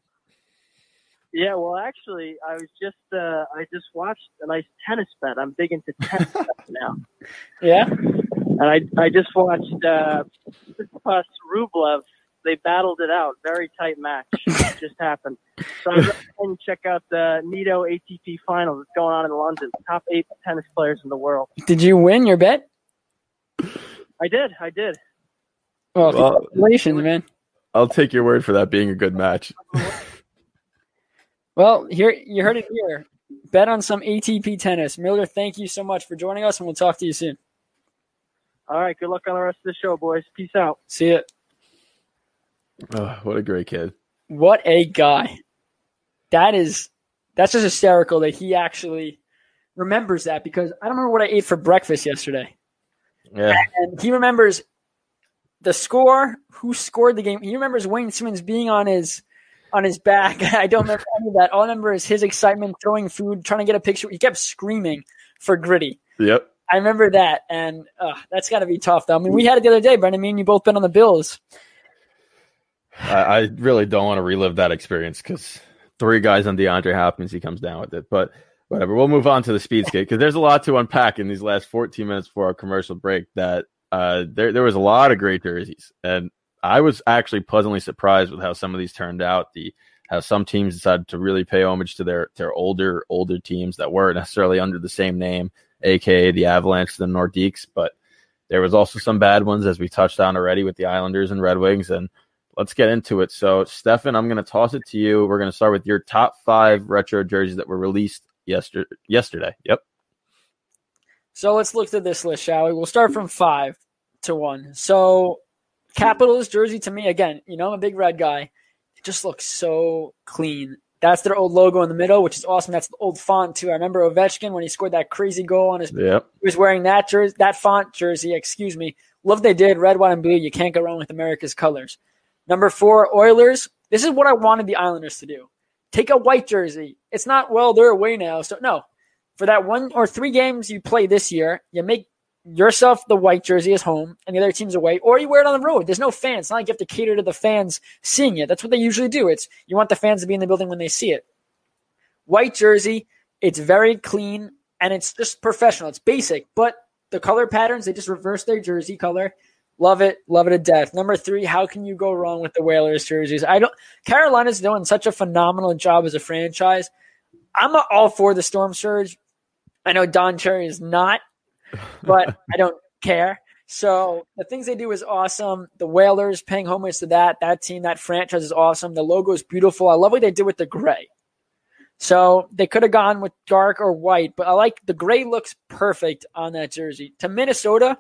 Yeah, well, actually, I just watched a nice tennis bet. I'm big into tennis bets now. Yeah? And I just watched Tsitsipas Rublev, They battled it out. Very tight match. It just happened. So I'm going to check out the NITO ATP Finals. It's going on in London. Top 8 tennis players in the world. Did you win your bet? I did. Well, congratulations, man. I'll take your word for that being a good match. Well, here you heard it here. Bet on some ATP tennis. Miller, thank you so much for joining us, and we'll talk to you soon. All right. Good luck on the rest of the show, boys. Peace out. See ya. Oh, what a great kid. What a guy. That's just hysterical that he actually remembers that, because I don't remember what I ate for breakfast yesterday. Yeah. And he remembers the score, who scored the game. He remembers Wayne Simmons being on his back. I don't remember any of that. All I remember is his excitement, throwing food, trying to get a picture. He kept screaming for Gritty. Yep. I remember that, and that's got to be tough, though. I mean, we had it the other day, Brendan. Me and you both been on the Bills. I really don't want to relive that experience because 3 guys on DeAndre Hopkins, he comes down with it. But whatever. We'll move on to the speed skate because there's a lot to unpack in these last 14 minutes before our commercial break. That there was a lot of great jerseys, and I was actually pleasantly surprised with how some of these turned out. How some teams decided to really pay homage to their older teams that weren't necessarily under the same name, aka the Avalanche, the Nordiques. But there was also some bad ones, as we touched on already, with the Islanders and Red Wings. And let's get into it. So, Stefan, I'm going to toss it to you. We're going to start with your top 5 retro jerseys that were released yesterday. Yep. So let's look at this list, shall we? We'll start from 5 to 1. So Capitals jersey, to me, again, I'm a big red guy. It just looks so clean. That's their old logo in the middle, which is awesome. That's the old font, too. I remember Ovechkin, when he scored that crazy goal on his Yep. He was wearing that font jersey, Love they did, red, white, and blue. You can't go wrong with America's colors. Number 4, Oilers. This is what I wanted the Islanders to do. Take a white jersey. It's not, well, they're away now. So, no. For that 1 or 3 games you play this year, you make yourself the white jersey as home and the other team's away, or you wear it on the road. There's no fans. It's not like you have to cater to the fans seeing it. That's what they usually do. You want the fans to be in the building when they see it. White jersey, it's very clean, and it's just professional. It's basic, but the color patterns, they just reverse their jersey color. Love it to death. Number 3, how can you go wrong with the Whalers jerseys? Carolina's doing such a phenomenal job as a franchise. I'm all for the Storm Surge. I know Don Cherry is not, but I don't care. So the things they do is awesome. The Whalers, paying homage to that team, that franchise is awesome. The logo is beautiful. I love what they did with the gray. So they could have gone with dark or white, but I like the gray looks perfect on that jersey. To Minnesota,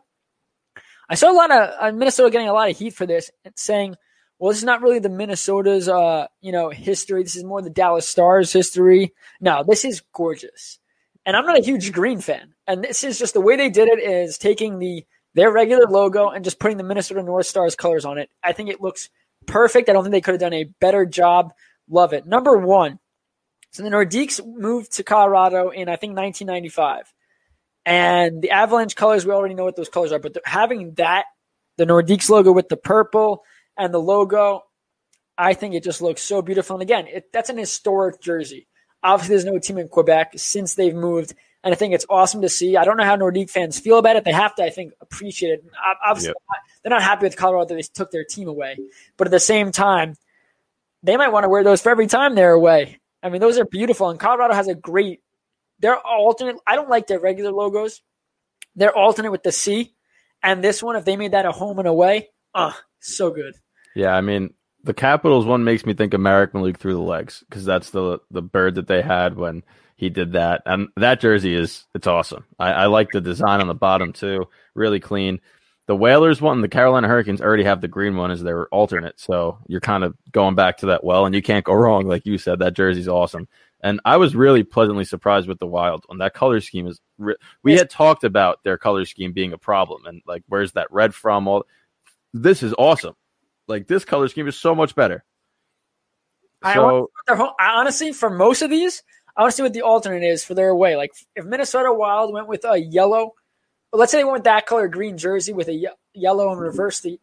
I saw a lot of Minnesota getting a lot of heat for this, saying, well, this is not really the Minnesota's, history. This is more the Dallas Stars history. No, this is gorgeous. And I'm not a huge green fan. And this is just the way they did it is taking their regular logo and just putting the Minnesota North Stars colors on it. I think it looks perfect. I don't think they could have done a better job. Love it. Number 1. So the Nordiques moved to Colorado in, I think, 1995. And the Avalanche colors, we already know what those colors are. But having the Nordiques logo with the purple and the logo, I think it just looks so beautiful. And again, that's an historic jersey. Obviously, there's no team in Quebec since they've moved. And I think it's awesome to see. I don't know how Nordique fans feel about it. They have to, I think, appreciate it. Obviously, They're not happy with Colorado that they took their team away. But at the same time, they might want to wear those for every time they're away. I mean, those are beautiful. And Colorado has they're alternate. I don't like their regular logos. They're alternate with the C. And this one, if they made that a home and away, so good. Yeah, I mean, the Capitals one makes me think American League through the legs because that's the bird that they had when he did that. And that jersey it's awesome. I like the design on the bottom too. Really clean. The Whalers one and the Carolina Hurricanes already have the green one as their alternate. So you're kind of going back to that well, and you can't go wrong. Like you said, that jersey's awesome. And I was really pleasantly surprised with the Wild one. That color scheme is we had talked about their color scheme being a problem. And like, where's that red from? This is awesome. Like, this color scheme is so much better. Honestly, for most of these, I want to see what the alternate is for their away. Like, if Minnesota Wild went with a yellow, let's say they went with that color green jersey with a yellow and reverse it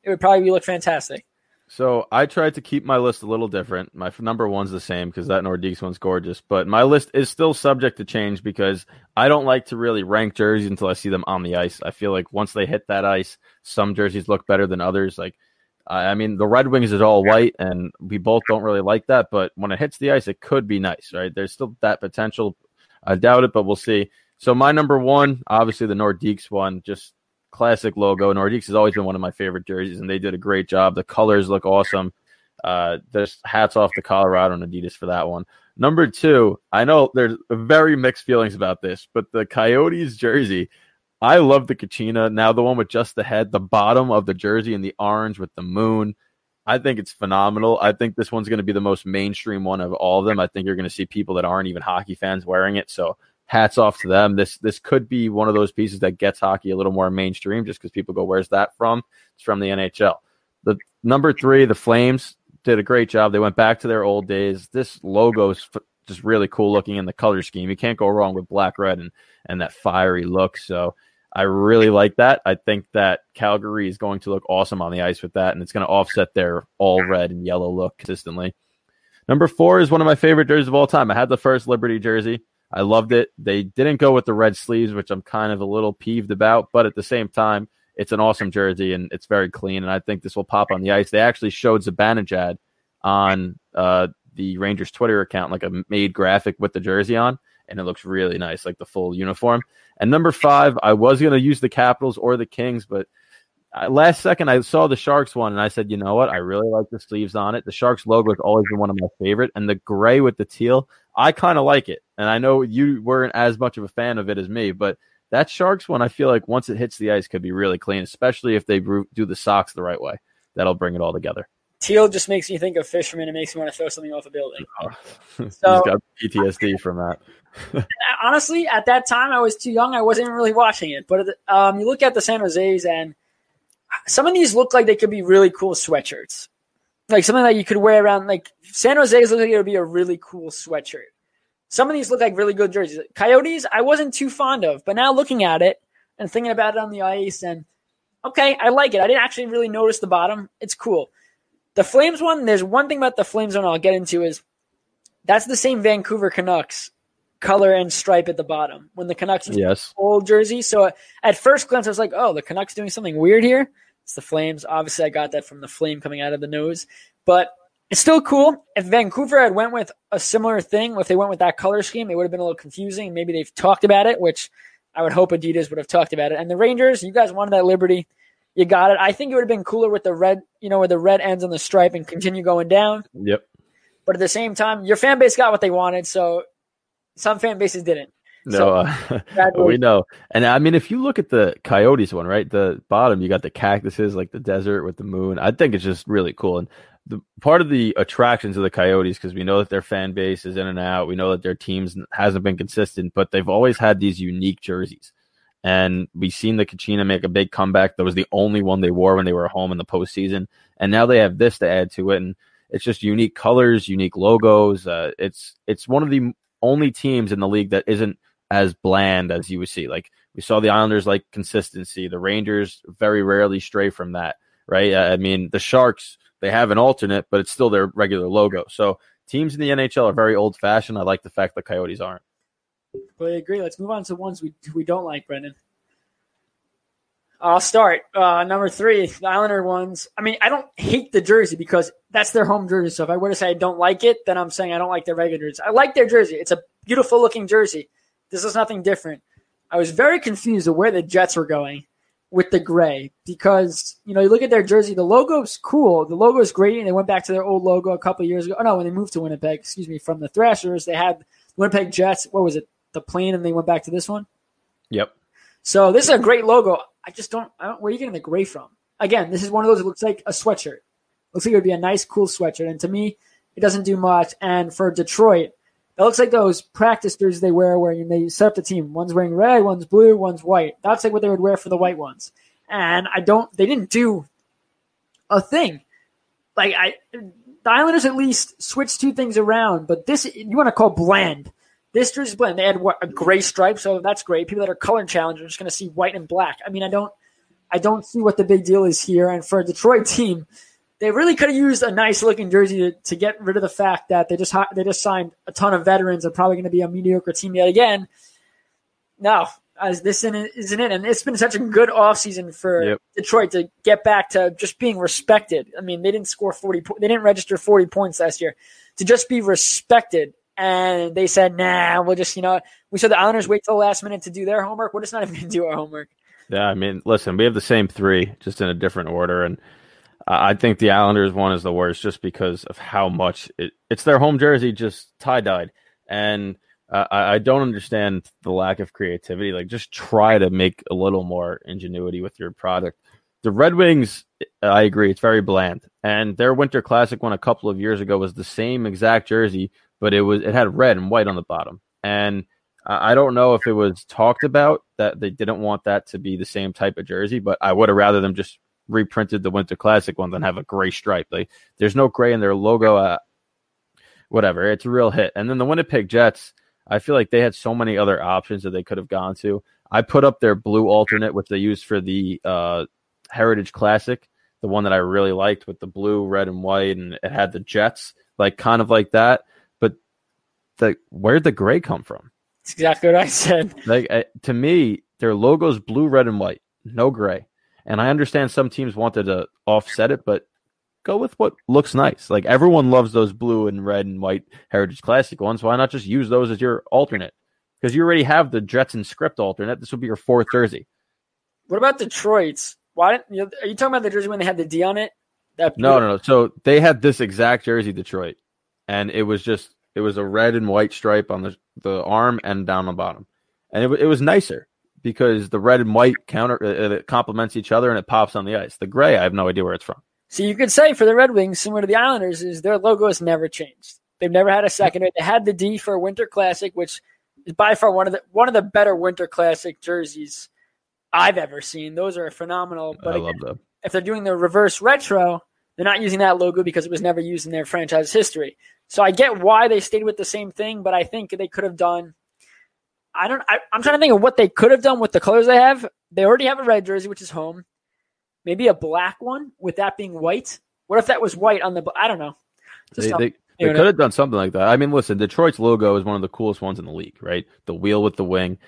would probably look fantastic. So I tried to keep my list a little different. My number 1's the same because that Nordiques one's gorgeous. But my list is still subject to change because I don't like to really rank jerseys until I see them on the ice. I feel like once they hit that ice, some jerseys look better than others. Like, I mean, the Red Wings is all white, and we both don't really like that. But when it hits the ice, it could be nice, right? There's still that potential. I doubt it, but we'll see. So my number one, obviously the Nordiques one, just classic logo. Nordiques has always been one of my favorite jerseys, and they did a great job. The colors look awesome. There's hats off to Colorado and Adidas for that one. Number two, I know there's very mixed feelings about this, but the Coyotes jersey, I love the Kachina. Now the one with just the head, the bottom of the jersey and the orange with the moon. I think it's phenomenal. I think this one's going to be the most mainstream one of all of them. I think you're going to see people that aren't even hockey fans wearing it. So hats off to them. This could be one of those pieces that gets hockey a little more mainstream just because people go, where's that from? It's from the NHL. The number three, the Flames, did a great job. They went back to their old days. This logo is just really cool looking in the color scheme. You can't go wrong with black, red, and that fiery look. So I really like that. I think that Calgary is going to look awesome on the ice with that, and it's going to offset their all red and yellow look consistently. Number four is one of my favorite jerseys of all time. I had the first Liberty jersey. I loved it. They didn't go with the red sleeves, which I'm kind of a little peeved about, but at the same time, it's an awesome jersey, and it's very clean, and I think this will pop on the ice. They actually showed Zibanejad on the Rangers Twitter account, like a made graphic with the jersey on, and it looks really nice, like the full uniform. And number five, I was going to use the Capitals or the Kings, but last second I saw the Sharks one, and I said, you know what? I really like the sleeves on it. The Sharks logo has always been one of my favorite, and the gray with the teal, I kind of like it. And I know you weren't as much of a fan of it as me, but that Sharks one, I feel like once it hits the ice, could be really clean, especially if they do the socks the right way. That'll bring it all together. Teal just makes me think of fishermen. It makes me want to throw something off a building. Oh. So, he's got PTSD from that. Honestly, at that time, I was too young. I wasn't really watching it. But you look at the San Jose's, and some of these look like they could be really cool sweatshirts. Like something that you could wear around. Like San Jose's look like it would be a really cool sweatshirt. Some of these look like really good jerseys. Coyotes, I wasn't too fond of, but now looking at it and thinking about it on the ice, and okay, I like it. I didn't actually really notice the bottom. It's cool. The Flames one, there's one thing about the Flames one I'll get into is that's the same Vancouver Canucks color and stripe at the bottom when the Canucks use old jersey. So at first glance, I was like, oh, the Canucks doing something weird here. It's the Flames. Obviously, I got that from the flame coming out of the nose, but it's still cool. If Vancouver had went with a similar thing, if they went with that color scheme, it would have been a little confusing. Maybe they've talked about it, which I would hope Adidas would have talked about it. And the Rangers, you guys wanted that Liberty. You got it. I think it would have been cooler with the red, where the red ends on the stripe and continue going down. Yep. But at the same time, your fan base got what they wanted, so some fan bases didn't. No, we know. And I mean, if you look at the Coyotes one, right, the bottom, you got the cactuses, like the desert with the moon. I think it's just really cool. And the part of the attractions of the Coyotes, because we know that their fan base is in and out. We know that their teams hasn't been consistent, but they've always had these unique jerseys. And we've seen the Kachina make a big comeback. That was the only one they wore when they were home in the postseason. And now they have this to add to it. And it's just unique colors, unique logos. It's one of the only teams in the league that isn't as bland as you would see. Like we saw the Islanders like consistency. The Rangers very rarely stray from that, right? I mean, the Sharks, they have an alternate, but it's still their regular logo. So teams in the NHL are very old-fashioned. I like the fact the Coyotes aren't. I agree. Let's move on to ones we don't like, Brendan. I'll start. Number three, the Islander ones. I mean, I don't hate the jersey because that's their home jersey. So if I were to say I don't like it, then I'm saying I don't like their regular jersey. I like their jersey. It's a beautiful-looking jersey. This is nothing different. I was very confused of where the Jets were going with the gray because, you look at their jersey. The logo's cool. The logo's great, and they went back to their old logo a couple of years ago. Oh, no, when they moved to Winnipeg, from the Thrashers, they had Winnipeg Jets. What was it? The plane, and they went back to this one? Yep. So this is a great logo. I don't where are you getting the gray from? Again, this is one of those that looks like a sweatshirt. Looks like it would be a nice, cool sweatshirt. And to me, it doesn't do much. And for Detroit, it looks like those practice jerseys they wear where they set up the team. One's wearing red, one's blue, one's white. That's like what they would wear for the white ones. And they didn't do a thing. The Islanders at least switched two things around, but this, you want to call bland. This jersey's bland. They had a gray stripe, so that's great. People that are color challenged are just going to see white and black. I mean, I don't see what the big deal is here. And for a Detroit team, they really could have used a nice looking jersey to get rid of the fact that they just signed a ton of veterans and probably going to be a mediocre team yet again. No, as this isn't it. And it's been such a good offseason for Detroit to get back to just being respected. I mean, they didn't score 40 they didn't register 40 points last year. To just be respected. And they said, nah, we'll just, we saw the Islanders wait till the last minute to do their homework. We're just not even going to do our homework. Yeah, I mean, listen, we have the same three, just in a different order. And I think the Islanders one is the worst just because of how much it's their home jersey just tie-dyed. And I don't understand the lack of creativity. Like, just try to make a little more ingenuity with your product. The Red Wings, I agree, it's very bland. And their Winter Classic one a couple of years ago was the same exact jersey, but it had red and white on the bottom. And I don't know if it was talked about that they didn't want that to be the same type of jersey, but I would have rather them just reprinted the Winter Classic one than have a gray stripe. Like, there's no gray in their logo. Whatever, it's a real hit. And then the Winnipeg Jets, I feel like they had so many other options that they could have gone to. I put up their blue alternate, which they used for the Heritage Classic, the one that I really liked with the blue, red, and white, and it had the Jets, like kind of like that. But where'd the gray come from? That's exactly what I said. Like, to me, their logo's blue, red, and white, no gray. And I understand some teams wanted to offset it, but go with what looks nice. Like, everyone loves those blue and red and white Heritage Classic ones. Why not just use those as your alternate? Because you already have the Jets and script alternate. This would be your fourth jersey. What about Detroit's? Are you talking about the jersey when they had the D on it? No. So they had this exact jersey, Detroit, and it was a red and white stripe on the arm and down the bottom, and it was nicer because the red and white it complements each other and it pops on the ice. The gray, I have no idea where it's from. So you could say for the Red Wings, similar to the Islanders, is their logo has never changed. They've never had a secondary. They had the D for Winter Classic, which is by far one of the better Winter Classic jerseys I've ever seen. Those are phenomenal. But I love them. If they're doing the reverse retro, they're not using that logo because it was never used in their franchise history. So I get why they stayed with the same thing, but I think they could have done. I'm trying to think of what they could have done with the colors they have. They already have a red jersey, which is home. Maybe a black one with that being white. What if that was white on the? I don't know. They could have done something like that. I mean, listen, Detroit's logo is one of the coolest ones in the league, right? The wheel with the wing.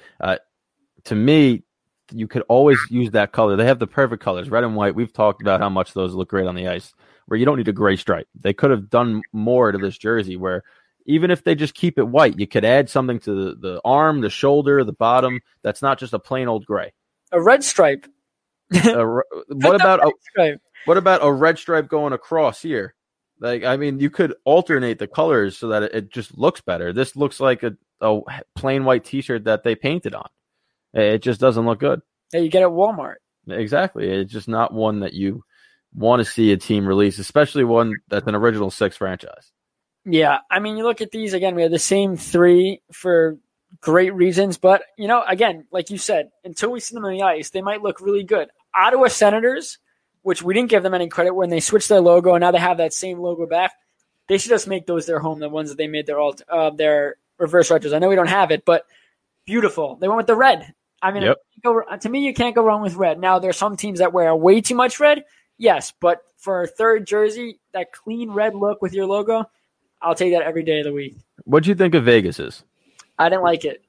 To me, you could always use that color. They have the perfect colors, red and white. We've talked about how much those look great on the ice, where you don't need a gray stripe. They could have done more to this jersey where even if they just keep it white, you could add something to the arm, the shoulder, the bottom. That's not just a plain old gray. A red stripe. What about a red stripe going across here? Like, I mean, you could alternate the colors so that it just looks better. This looks like a plain white T-shirt that they painted on. It just doesn't look good. Yeah, you get at Walmart. Exactly. It's just not one that you want to see a team release, especially one that's an original six franchise. Yeah, I mean, you look at these, again, we have the same three for great reasons, but, again, like you said, until we see them on the ice, they might look really good. Ottawa Senators, which we didn't give them any credit when they switched their logo and now they have that same logo back, they should just make those their home, the ones that they made their reverse retros. I know we don't have it, but beautiful. They went with the red. I mean, to me, you can't go wrong with red. Now, there are some teams that wear way too much red, yes, but for a third jersey, that clean red look with your logo, I'll take that every day of the week. What'd you think of Vegas's? I didn't like it.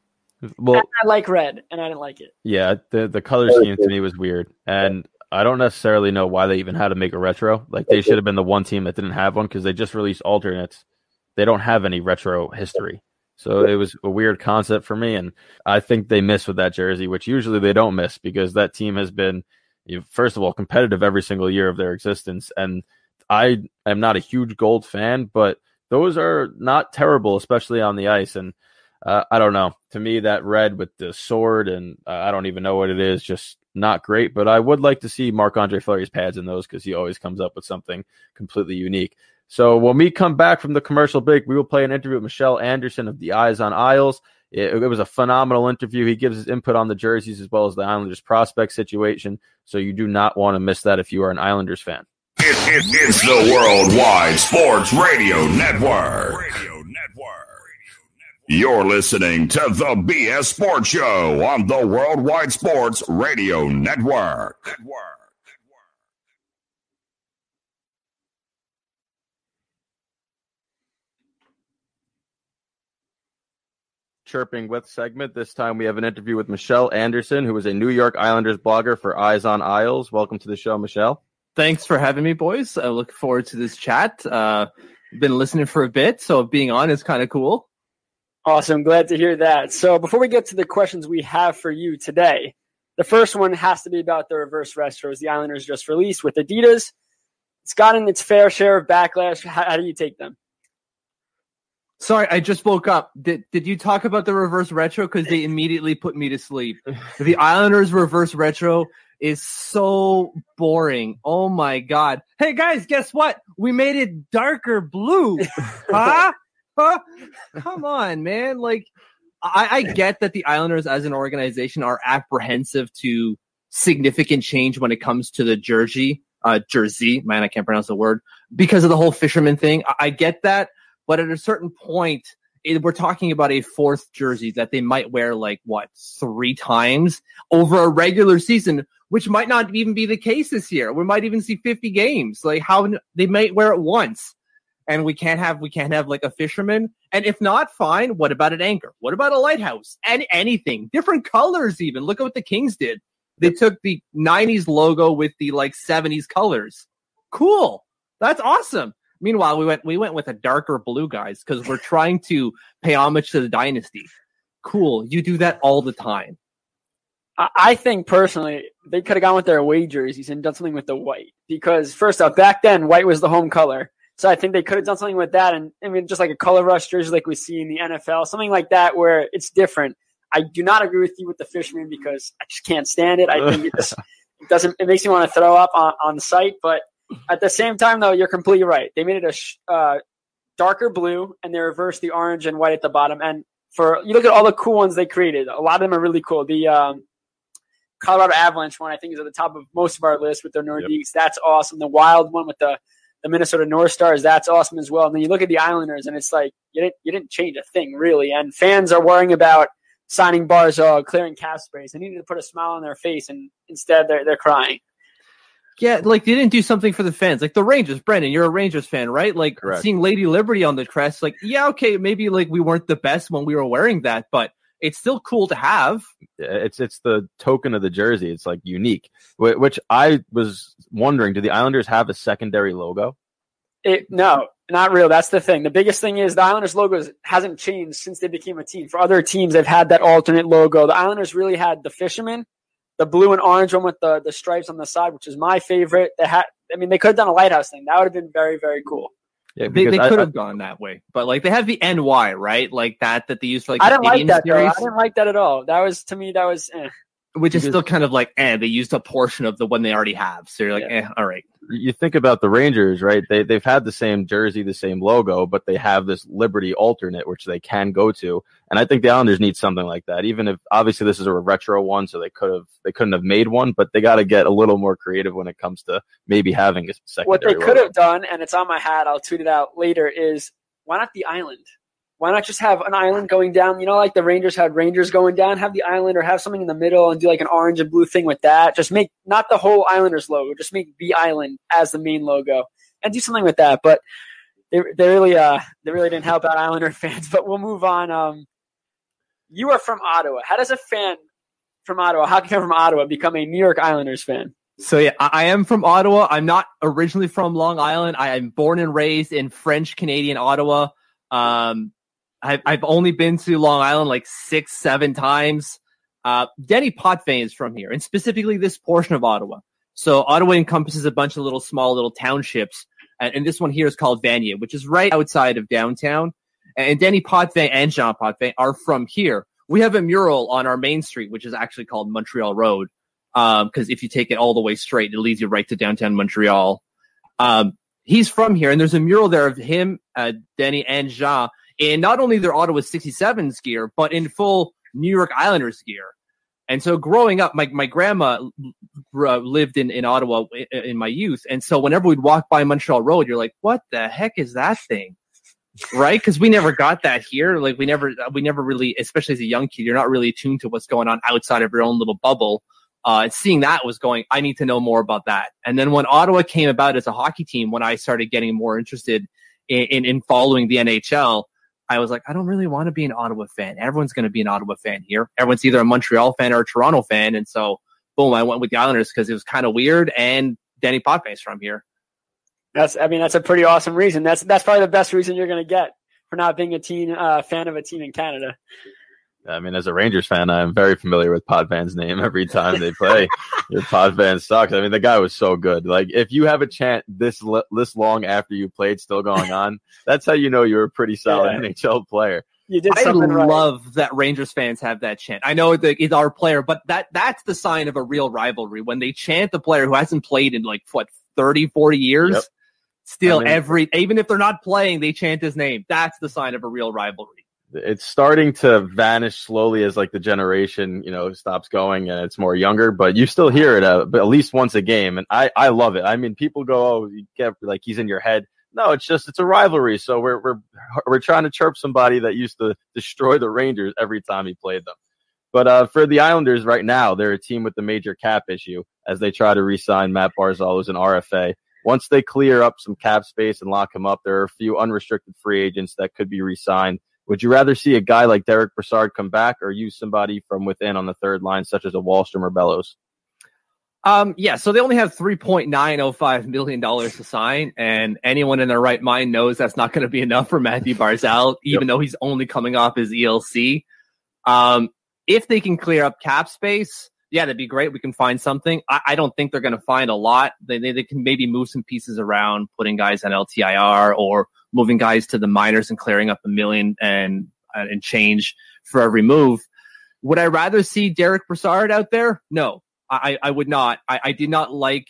Well, I like red, and I didn't like it. Yeah, the color scheme to me was weird, and I don't necessarily know why they even had to make a retro. Like, they should have been the one team that didn't have one because they just released alternates. They don't have any retro history. So it was a weird concept for me, and I think they missed with that jersey, which usually they don't miss because that team has been, first of all, competitive every single year of their existence. And I am not a huge gold fan, but those are not terrible, especially on the ice. And I don't know. To me, that red with the sword, and I don't even know what it is, just not great. But I would like to see Marc-Andre Fleury's pads in those because he always comes up with something completely unique. So when we come back from the commercial break, we will play an interview with Michel Anderson of the Eyes on Isles. It was a phenomenal interview. He gives his input on the jerseys as well as the Islanders prospect situation. So you do not want to miss that if you are an Islanders fan. It's the Worldwide Sports Radio Network. You're listening to the BS Sports Show on the Worldwide Sports Radio Network. Chirping With segment. This time we have an interview with Michel Anderson, who is a New York Islanders blogger for Eyes on Isles. Welcome to the show, Michel. Thanks for having me, boys. I look forward to this chat. Been listening for a bit, so being on is kind of cool. Awesome. Glad to hear that. So before we get to the questions we have for you today, the first one has to be about the reverse retros the Islanders just released with Adidas. It's gotten its fair share of backlash. How do you take them? Sorry, I just woke up. Did you talk about the reverse retro? Because they immediately put me to sleep. The Islanders reverse retro is so boring. Oh my God. Hey guys, guess what? We made it darker blue. Huh? Come on, man. Like, I get that the Islanders as an organization are apprehensive to significant change when it comes to the jersey. Man, I can't pronounce the word. Because of the whole fisherman thing. I get that. But at a certain point, we're talking about a fourth jersey that they might wear 3 times over a regular season, which might not even be the case this year. We might even see 50 games. Like, how they might wear it once, and we can't have like a fisherman. And if not, fine. What about an anchor? What about a lighthouse? And anything, different colors. Even look at what the Kings did. They took the 90s logo with the 70s colors. Cool. That's awesome. Meanwhile, we went with a darker blue, guys, because we're trying to pay homage to the dynasty. Cool. You do that all the time. I think personally they could have gone with their away jerseys and done something with the white, because first off, back then white was the home color. So I think they could have done something with that, and just like a color rush jersey like we see in the NFL, something like that where it's different. I do not agree with you with the fisherman because I just can't stand it. I think it makes me want to throw up on the site, but at the same time, though, you're completely right. They made it a darker blue, and they reversed the orange and white at the bottom. And you look at all the cool ones they created, a lot of them are really cool. The Colorado Avalanche one, I think, is at the top of most of our list with their Nordiques. Yep. That's awesome. The Wild one with the Minnesota North Stars, that's awesome as well. And then you look at the Islanders, and it's like you didn't change a thing, really. And fans are worrying about signing Barzal, clearing cap space. They needed to put a smile on their face, and instead they're crying. Yeah, they didn't do something for the fans. Like the Rangers, Brendan, you're a Rangers fan, right? Correct. Seeing Lady Liberty on the crest, yeah, okay, maybe we weren't the best when we were wearing that, but it's still cool to have. It's the token of the jersey. It's unique, which I was wondering, do the Islanders have a secondary logo? No, not real. That's the thing. The biggest thing is the Islanders logo hasn't changed since they became a team. For other teams, they've had that alternate logo. The Islanders really had the fisherman, the blue and orange one with the stripes on the side, which is my favorite. They could have done a lighthouse thing. That would have been very, very cool. Yeah, they could have gone that way. But they have the NY, right? That they used for I didn't like that, series. I didn't like that at all. That was Which is still kind of they used a portion of the one they already have. So you're all right. You think about the Rangers, right? They've had the same jersey, the same logo, but they have this Liberty alternate, which they can go to. And I think the Islanders need something like that, even if obviously this is a retro one, so they couldn't have made one, but they got to get a little more creative when it comes to maybe having a secondary What they could logo. have done, and it's on my hat, I'll tweet it out later, is why not the island? Why not just have an island going down? Like the Rangers had Rangers going down, have the island, or have something in the middle and do an orange and blue thing with that. Just make not the whole Islanders logo, just make the island as the main logo and do something with that. But they really didn't help out Islander fans. But we'll move on. You are from Ottawa. How does a fan from Ottawa, hockey fan from Ottawa, become a New York Islanders fan? So yeah, I am from Ottawa. I'm not originally from Long Island. I am born and raised in French Canadian Ottawa. I've only been to Long Island 6-7 times. Denny Potvin is from here, and specifically this portion of Ottawa. So Ottawa encompasses a bunch of small little townships, and this one here is called Vanier, which is right outside of downtown. And Denny Potvin and Jean Potvin are from here. We have a mural on our main street, which is actually called Montreal Road, because if you take it all the way straight, it leads you right to downtown Montreal. He's from here, and there's a mural there of him, Denny, and Jean, in not only their Ottawa 67s gear, but in full New York Islanders gear. And so growing up, my grandma lived in Ottawa in my youth. And so whenever we'd walk by Montreal Road, you're like, what the heck is that thing? Right? Because we never got that here. We never really, especially as a young kid, you're not really attuned to what's going on outside of your own little bubble. And seeing that was going, I need to know more about that. And then when Ottawa came about as a hockey team, when I started getting more interested in following the NHL, I was like, I don't really want to be an Ottawa fan. Everyone's going to be an Ottawa fan here. Everyone's either a Montreal fan or a Toronto fan. And so, boom, I went with the Islanders because it was kind of weird. And Danny Potvin's from here. That's a pretty awesome reason. That's probably the best reason you're going to get for not being a fan of a team in Canada. I mean, as a Rangers fan, I'm very familiar with Potvin's name every time they play. Your Potvin sucks. I mean, the guy was so good. Like, if you have a chant this long after you played still going on, that's how you know you're a pretty solid NHL player. You did something right. I love that Rangers fans have that chant. I know it's our player, but that's the sign of a real rivalry. When they chant the player who hasn't played in 30, 40 years, yep. Still even if they're not playing, they chant his name. That's the sign of a real rivalry. It's starting to vanish slowly as the generation, stops going and it's more younger, but you still hear it at least once a game. And I love it. I mean, people go, oh, you get he's in your head. No, it's a rivalry. So we're trying to chirp somebody that used to destroy the Rangers every time he played them. But for the Islanders right now, they're a team with a major cap issue as they try to re-sign Matt Barzal, who's an RFA. Once they clear up some cap space and lock him up, there are a few unrestricted free agents that could be re-signed. Would you rather see a guy like Derek Brassard come back or use somebody from within on the third line, such as a Wahlstrom or Bellows? So they only have $3.905 million to sign, and anyone in their right mind knows that's not going to be enough for Matthew Barzal, even though he's only coming off his ELC. If they can clear up cap space, yeah, that'd be great. We can find something. I don't think they're going to find a lot. They can maybe move some pieces around, putting guys on LTIR or moving guys to the minors and clearing up $1 million and change for every move. Would I rather see Derek Brassard out there? No, I would not. I did not like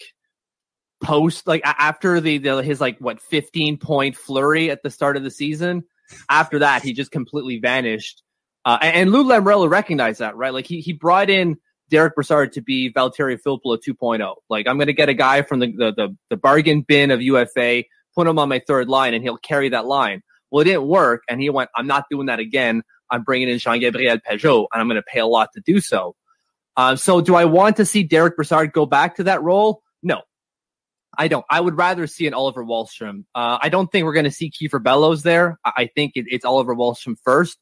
after his 15-point flurry at the start of the season. After that, he just completely vanished. And Lou Lamoriello recognized that, right? He brought in Derek Brassard to be Valtteri Filppula 2.0. I'm going to get a guy from the bargain bin of UFA, put him on my third line, and he'll carry that line. Well, it didn't work, and he went, I'm not doing that again. I'm bringing in Jean-Gabriel Pajot, and I'm going to pay a lot to do so. So do I want to see Derek Brassard go back to that role? No, I don't. I would rather see an Oliver Wahlstrom. I don't think we're going to see Kiefer Bellows there. I think it's Oliver Wahlstrom first,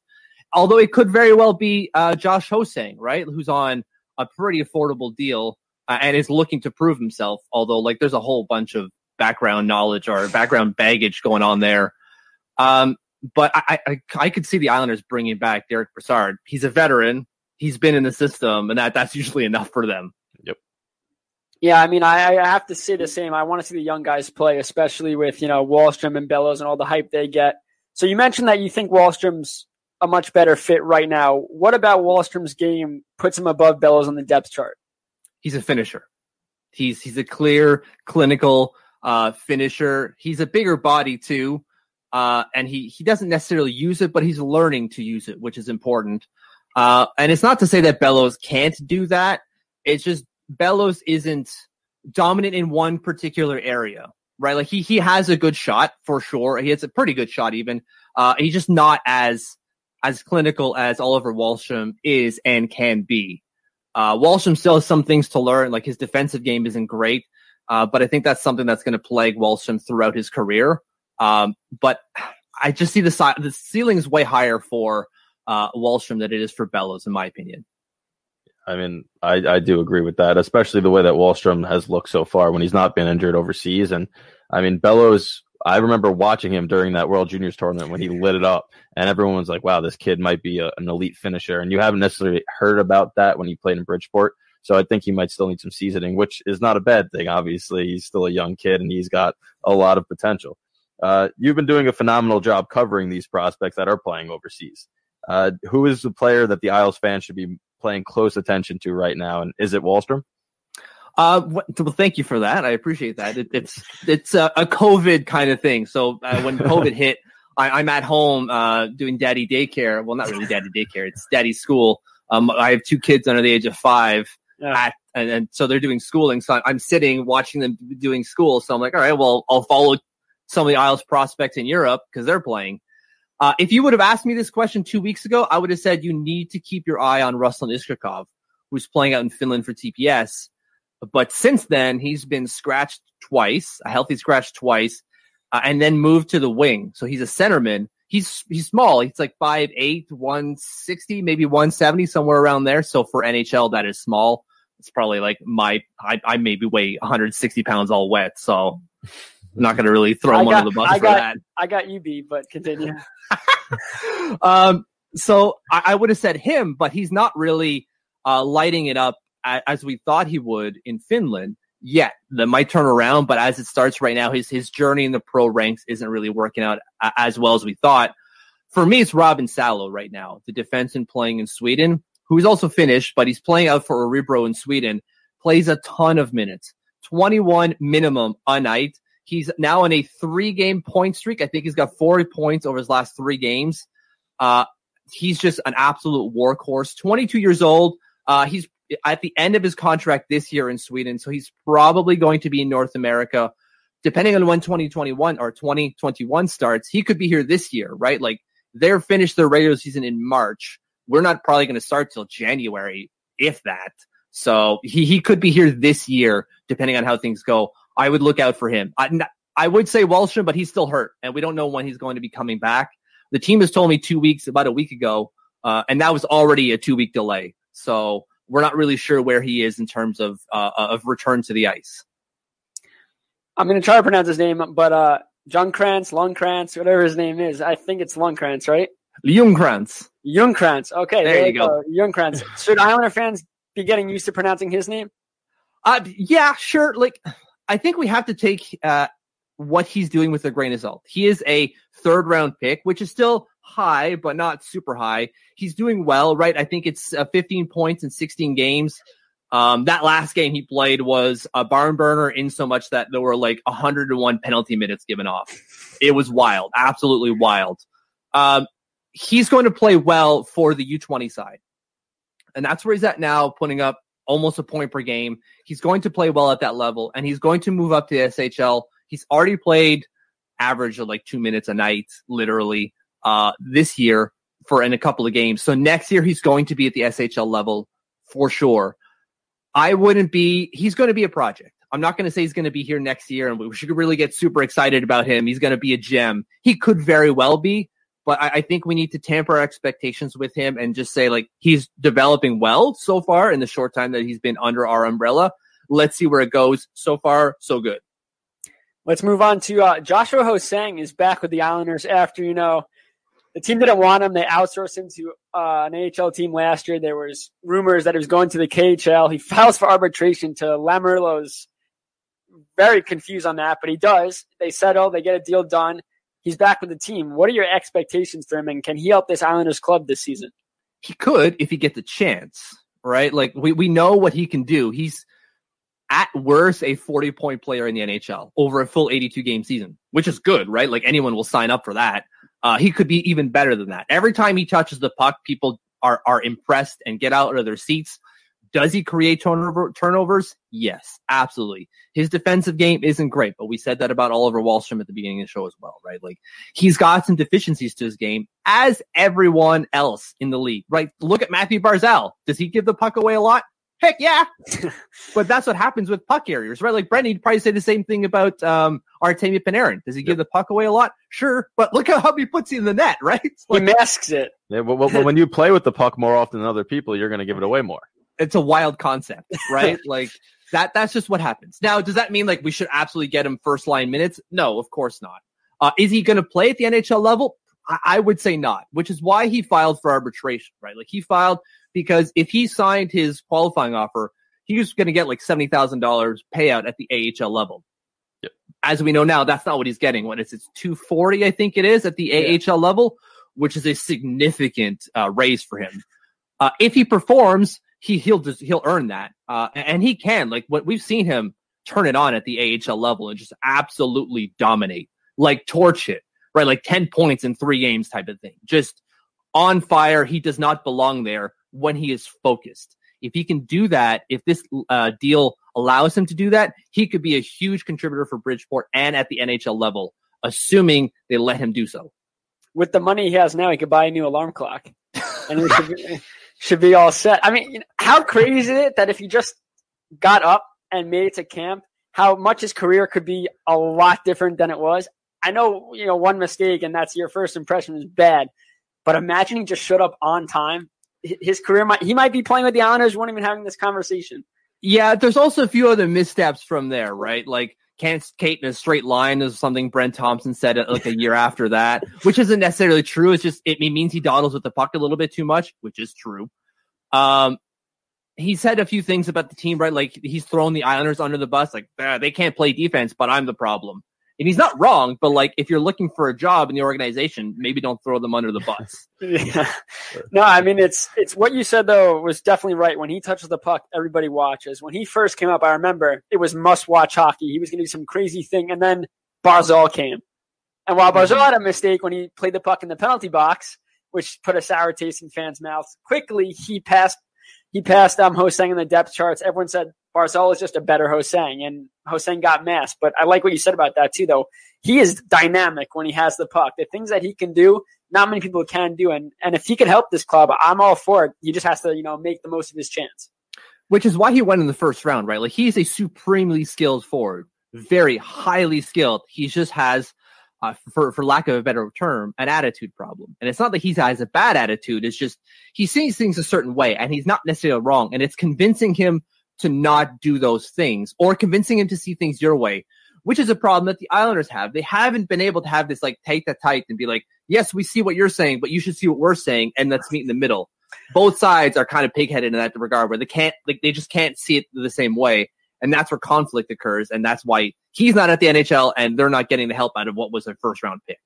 although it could very well be Josh Hosang, right, who's on a pretty affordable deal and is looking to prove himself, although there's a whole bunch of background knowledge or background baggage going on there. But I could see the Islanders bringing back Derek Brassard. He's a veteran. He's been in the system, and that's usually enough for them. Yep. Yeah, I mean, I have to say the same. I want to see the young guys play, especially with, Wahlstrom and Bellows and all the hype they get. So you mentioned that you think Wahlstrom's a much better fit right now. What about Wahlstrom's game puts him above Bellows on the depth chart? He's a finisher. He's a clear, clinical finisher. He's a bigger body too. And he doesn't necessarily use it, but he's learning to use it, which is important. And it's not to say that Bellows can't do that. It's just Bellows isn't dominant in one particular area, right? He has a good shot for sure. He has a pretty good shot even. He's just not as clinical as Oliver Wahlstrom is and can be. Wahlstrom still has some things to learn. His defensive game isn't great. But I think that's something that's going to plague Wahlstrom throughout his career. But I just see the ceiling is way higher for Wahlstrom than it is for Bellows, in my opinion. I mean, I do agree with that, especially the way that Wahlstrom has looked so far when he's not been injured overseas. And I mean, Bellows, I remember watching him during that World Juniors tournament when he lit it up, and everyone was like, wow, this kid might be an elite finisher. And you haven't necessarily heard about that when he played in Bridgeport. So I think he might still need some seasoning, which is not a bad thing. Obviously, he's still a young kid and he's got a lot of potential. You've been doing a phenomenal job covering these prospects that are playing overseas. Who is the player that the Isles fans should be paying close attention to right now? And is it Wahlstrom? Well, thank you for that. I appreciate that. It's a COVID kind of thing. So when COVID hit, I'm at home doing daddy daycare. Well, not really daddy daycare. It's daddy school. I have 2 kids under the age of 5. Yeah. And so they're doing schooling. So I'm sitting watching them doing school. So I'm like, all right, well, I'll follow some of the Isles prospects in Europe because they're playing. If you would have asked me this question 2 weeks ago, I would have said you need to keep your eye on Ruslan Iskhakov, who's playing out in Finland for TPS. But since then, he's been scratched twice, a healthy scratch twice, and then moved to the wing. So he's a centerman. he's small. He's like 5'8", 160, maybe 170, somewhere around there. So for NHL, that is small. It's probably like I maybe weigh 160 pounds all wet. So I'm not going to really throw him under the bus for that. I got you beat, but continue. So I would have said him, but he's not really lighting it up as we thought he would in Finland yet. That might turn around, but as it starts right now, his journey in the pro ranks isn't really working out as well as we thought. For me, it's Robin Salo right now, the defenseman playing in Sweden, who's also Finnish, but he's playing out for Örebro in Sweden, plays a ton of minutes, 21 minimum a night. He's now on a 3-game point streak. I think he's got 4 points over his last 3 games. He's just an absolute workhorse. 22 years old. He's at the end of his contract this year in Sweden, so he's probably going to be in North America. Depending on when 2021 or 2021 starts, he could be here this year, right? Like, they're finished their regular season in March. We're not probably going to start till January, if that. So he could be here this year, depending on how things go. I would look out for him. I would say Wallström, but he's still hurt, and we don't know when he's going to be coming back. The team has told me 2 weeks, about a week ago, and that was already a 2-week delay. So we're not really sure where he is in terms of return to the ice. I'm going to try to pronounce his name, but Lundkrantz, whatever his name is. I think it's Lundkrantz, right? Ljungkrantz. Okay, there you go. Ljungkrantz. Should Islander fans be getting used to pronouncing his name? Yeah, sure. Like, I think we have to take what he's doing with a grain of salt. He is a 3rd-round pick, which is still high, but not super high. He's doing well, right? I think it's 15 points in 16 games. That last game he played was a barn burner in so much that there were like 101 penalty minutes given off. It was wild, absolutely wild. He's going to play well for the U20 side. And that's where he's at now, putting up almost a point per game. He's going to play well at that level, and he's going to move up to the SHL. He's already played average of like 2 minutes a night, literally, this year in a couple of games. So next year he's going to be at the SHL level for sure. He's going to be a project. I'm not going to say he's going to be here next year and we should really get super excited about him. He's going to be a gem. He could very well be, but I think we need to temper our expectations with him and just say, like, he's developing well so far in the short time that he's been under our umbrella. Let's see where it goes. So far, so good. Let's move on to Joshua Hosang is back with the Islanders after, the team didn't want him. They outsourced him to an AHL team last year. There was rumors that he was going to the KHL. He files for arbitration to Lamoriello's. Very confused on that, but he does. They settle. They get a deal done. He's back with the team. What are your expectations for him, and can he help this Islanders club this season? He could if he gets a chance, right? Like, we know what he can do. He's at worst a 40-point player in the NHL over a full 82-game season, which is good, right? Like, anyone will sign up for that. He could be even better than that. Every time he touches the puck, people are impressed and get out of their seats. Does he create turnovers? Yes, absolutely. His defensive game isn't great, but we said that about Oliver Wallström at the beginning of the show as well, right? Like, he's got some deficiencies to his game, as everyone else in the league, right? Look at Matthew Barzal. Does he give the puck away a lot? Heck yeah. But that's what happens with puck carriers, right? Like, Brendan, you'd probably say the same thing about Artemi Panarin. Does he give the puck away a lot? Sure. But look how he puts it in the net, right? Like, he masks it. Yeah, well, when you play with the puck more often than other people, you're going to give it away more. It's a wild concept, right? Like, that's just what happens. Now, does that mean like we should absolutely get him first line minutes? No, of course not. Is he going to play at the NHL level? I would say not, which is why he filed for arbitration, right? Like, he filed because if he signed his qualifying offer, he was going to get like $70,000 payout at the AHL level. Yep. As we know now, that's not what he's getting. When it's $240, I think it is, at the AHL level, which is a significant raise for him. If he performs, he'll earn that. And he can, like, what we've seen him turn it on at the AHL level and just absolutely dominate, like torch it, right? Like 10 points in 3 games type of thing. Just on fire. He does not belong there when he is focused. If he can do that, if this deal allows him to do that, he could be a huge contributor for Bridgeport and at the NHL level, assuming they let him do so. With the money he has now, he could buy a new alarm clock. And he should be all set. I mean, how crazy is it that if he just got up and made it to camp, how much his career could be a lot different than it was? I know, one mistake and that's your first impression is bad, but imagine he just showed up on time. His career he might be playing with the Islanders, wouldn't even having this conversation. Yeah, there's also a few other missteps from there, right? Like can't skate in a straight line is something Brent Thompson said like a year after that, which isn't necessarily true. It's just it means he dawdles with the puck a little bit too much, which is true. He said a few things about the team, right? Like he's thrown the Islanders under the bus, like they can't play defense, but I'm the problem. And he's not wrong, but like if you're looking for a job in the organization, maybe don't throw them under the bus. Yeah. No, I mean it's what you said though was definitely right. When he touches the puck, everybody watches. When he first came up, I remember it was must-watch hockey. He was going to do some crazy thing, and then Barzal came. And while Barzal had a mistake when he played the puck in the penalty box, which put a sour taste in fans' mouths, quickly he passed Ho-Sang in the depth charts. Everyone said Barzal is just a better Ho-Sang, and Ho-Sang got masked. But I like what you said about that too, though. He is dynamic when he has the puck. The things that he can do, not many people can do. And if he can help this club, I'm all for it. He just has to, make the most of his chance. Which is why he went in the first round, right? Like he's a supremely skilled forward, very highly skilled. He just has, for lack of a better term, an attitude problem. And it's not that he has a bad attitude. It's just he sees things a certain way, and he's not necessarily wrong. And it's convincing him to not do those things or convincing him to see things your way, which is a problem that the Islanders have. They haven't been able to have this like take that tight and be like, yes, we see what you're saying, but you should see what we're saying. And let's meet in the middle. Both sides are kind of pig-headed in that regard where they just can't see it the same way. And that's where conflict occurs. And that's why he's not at the NHL and they're not getting the help out of what was a first round pick.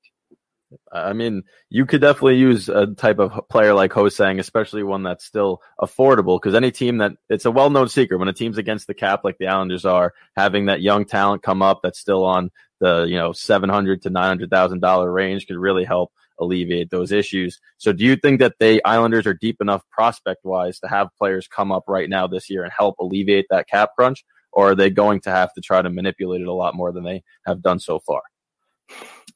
I mean, you could definitely use a type of player like Ho-Sang, especially one that's still affordable, because any team it's a well-known secret when a team's against the cap like the Islanders are, having that young talent come up that's still on the $700,000 to $900,000 range could really help alleviate those issues. So do you think that the Islanders are deep enough prospect-wise to have players come up right now this year and help alleviate that cap crunch, or are they going to have to try to manipulate it a lot more than they have done so far?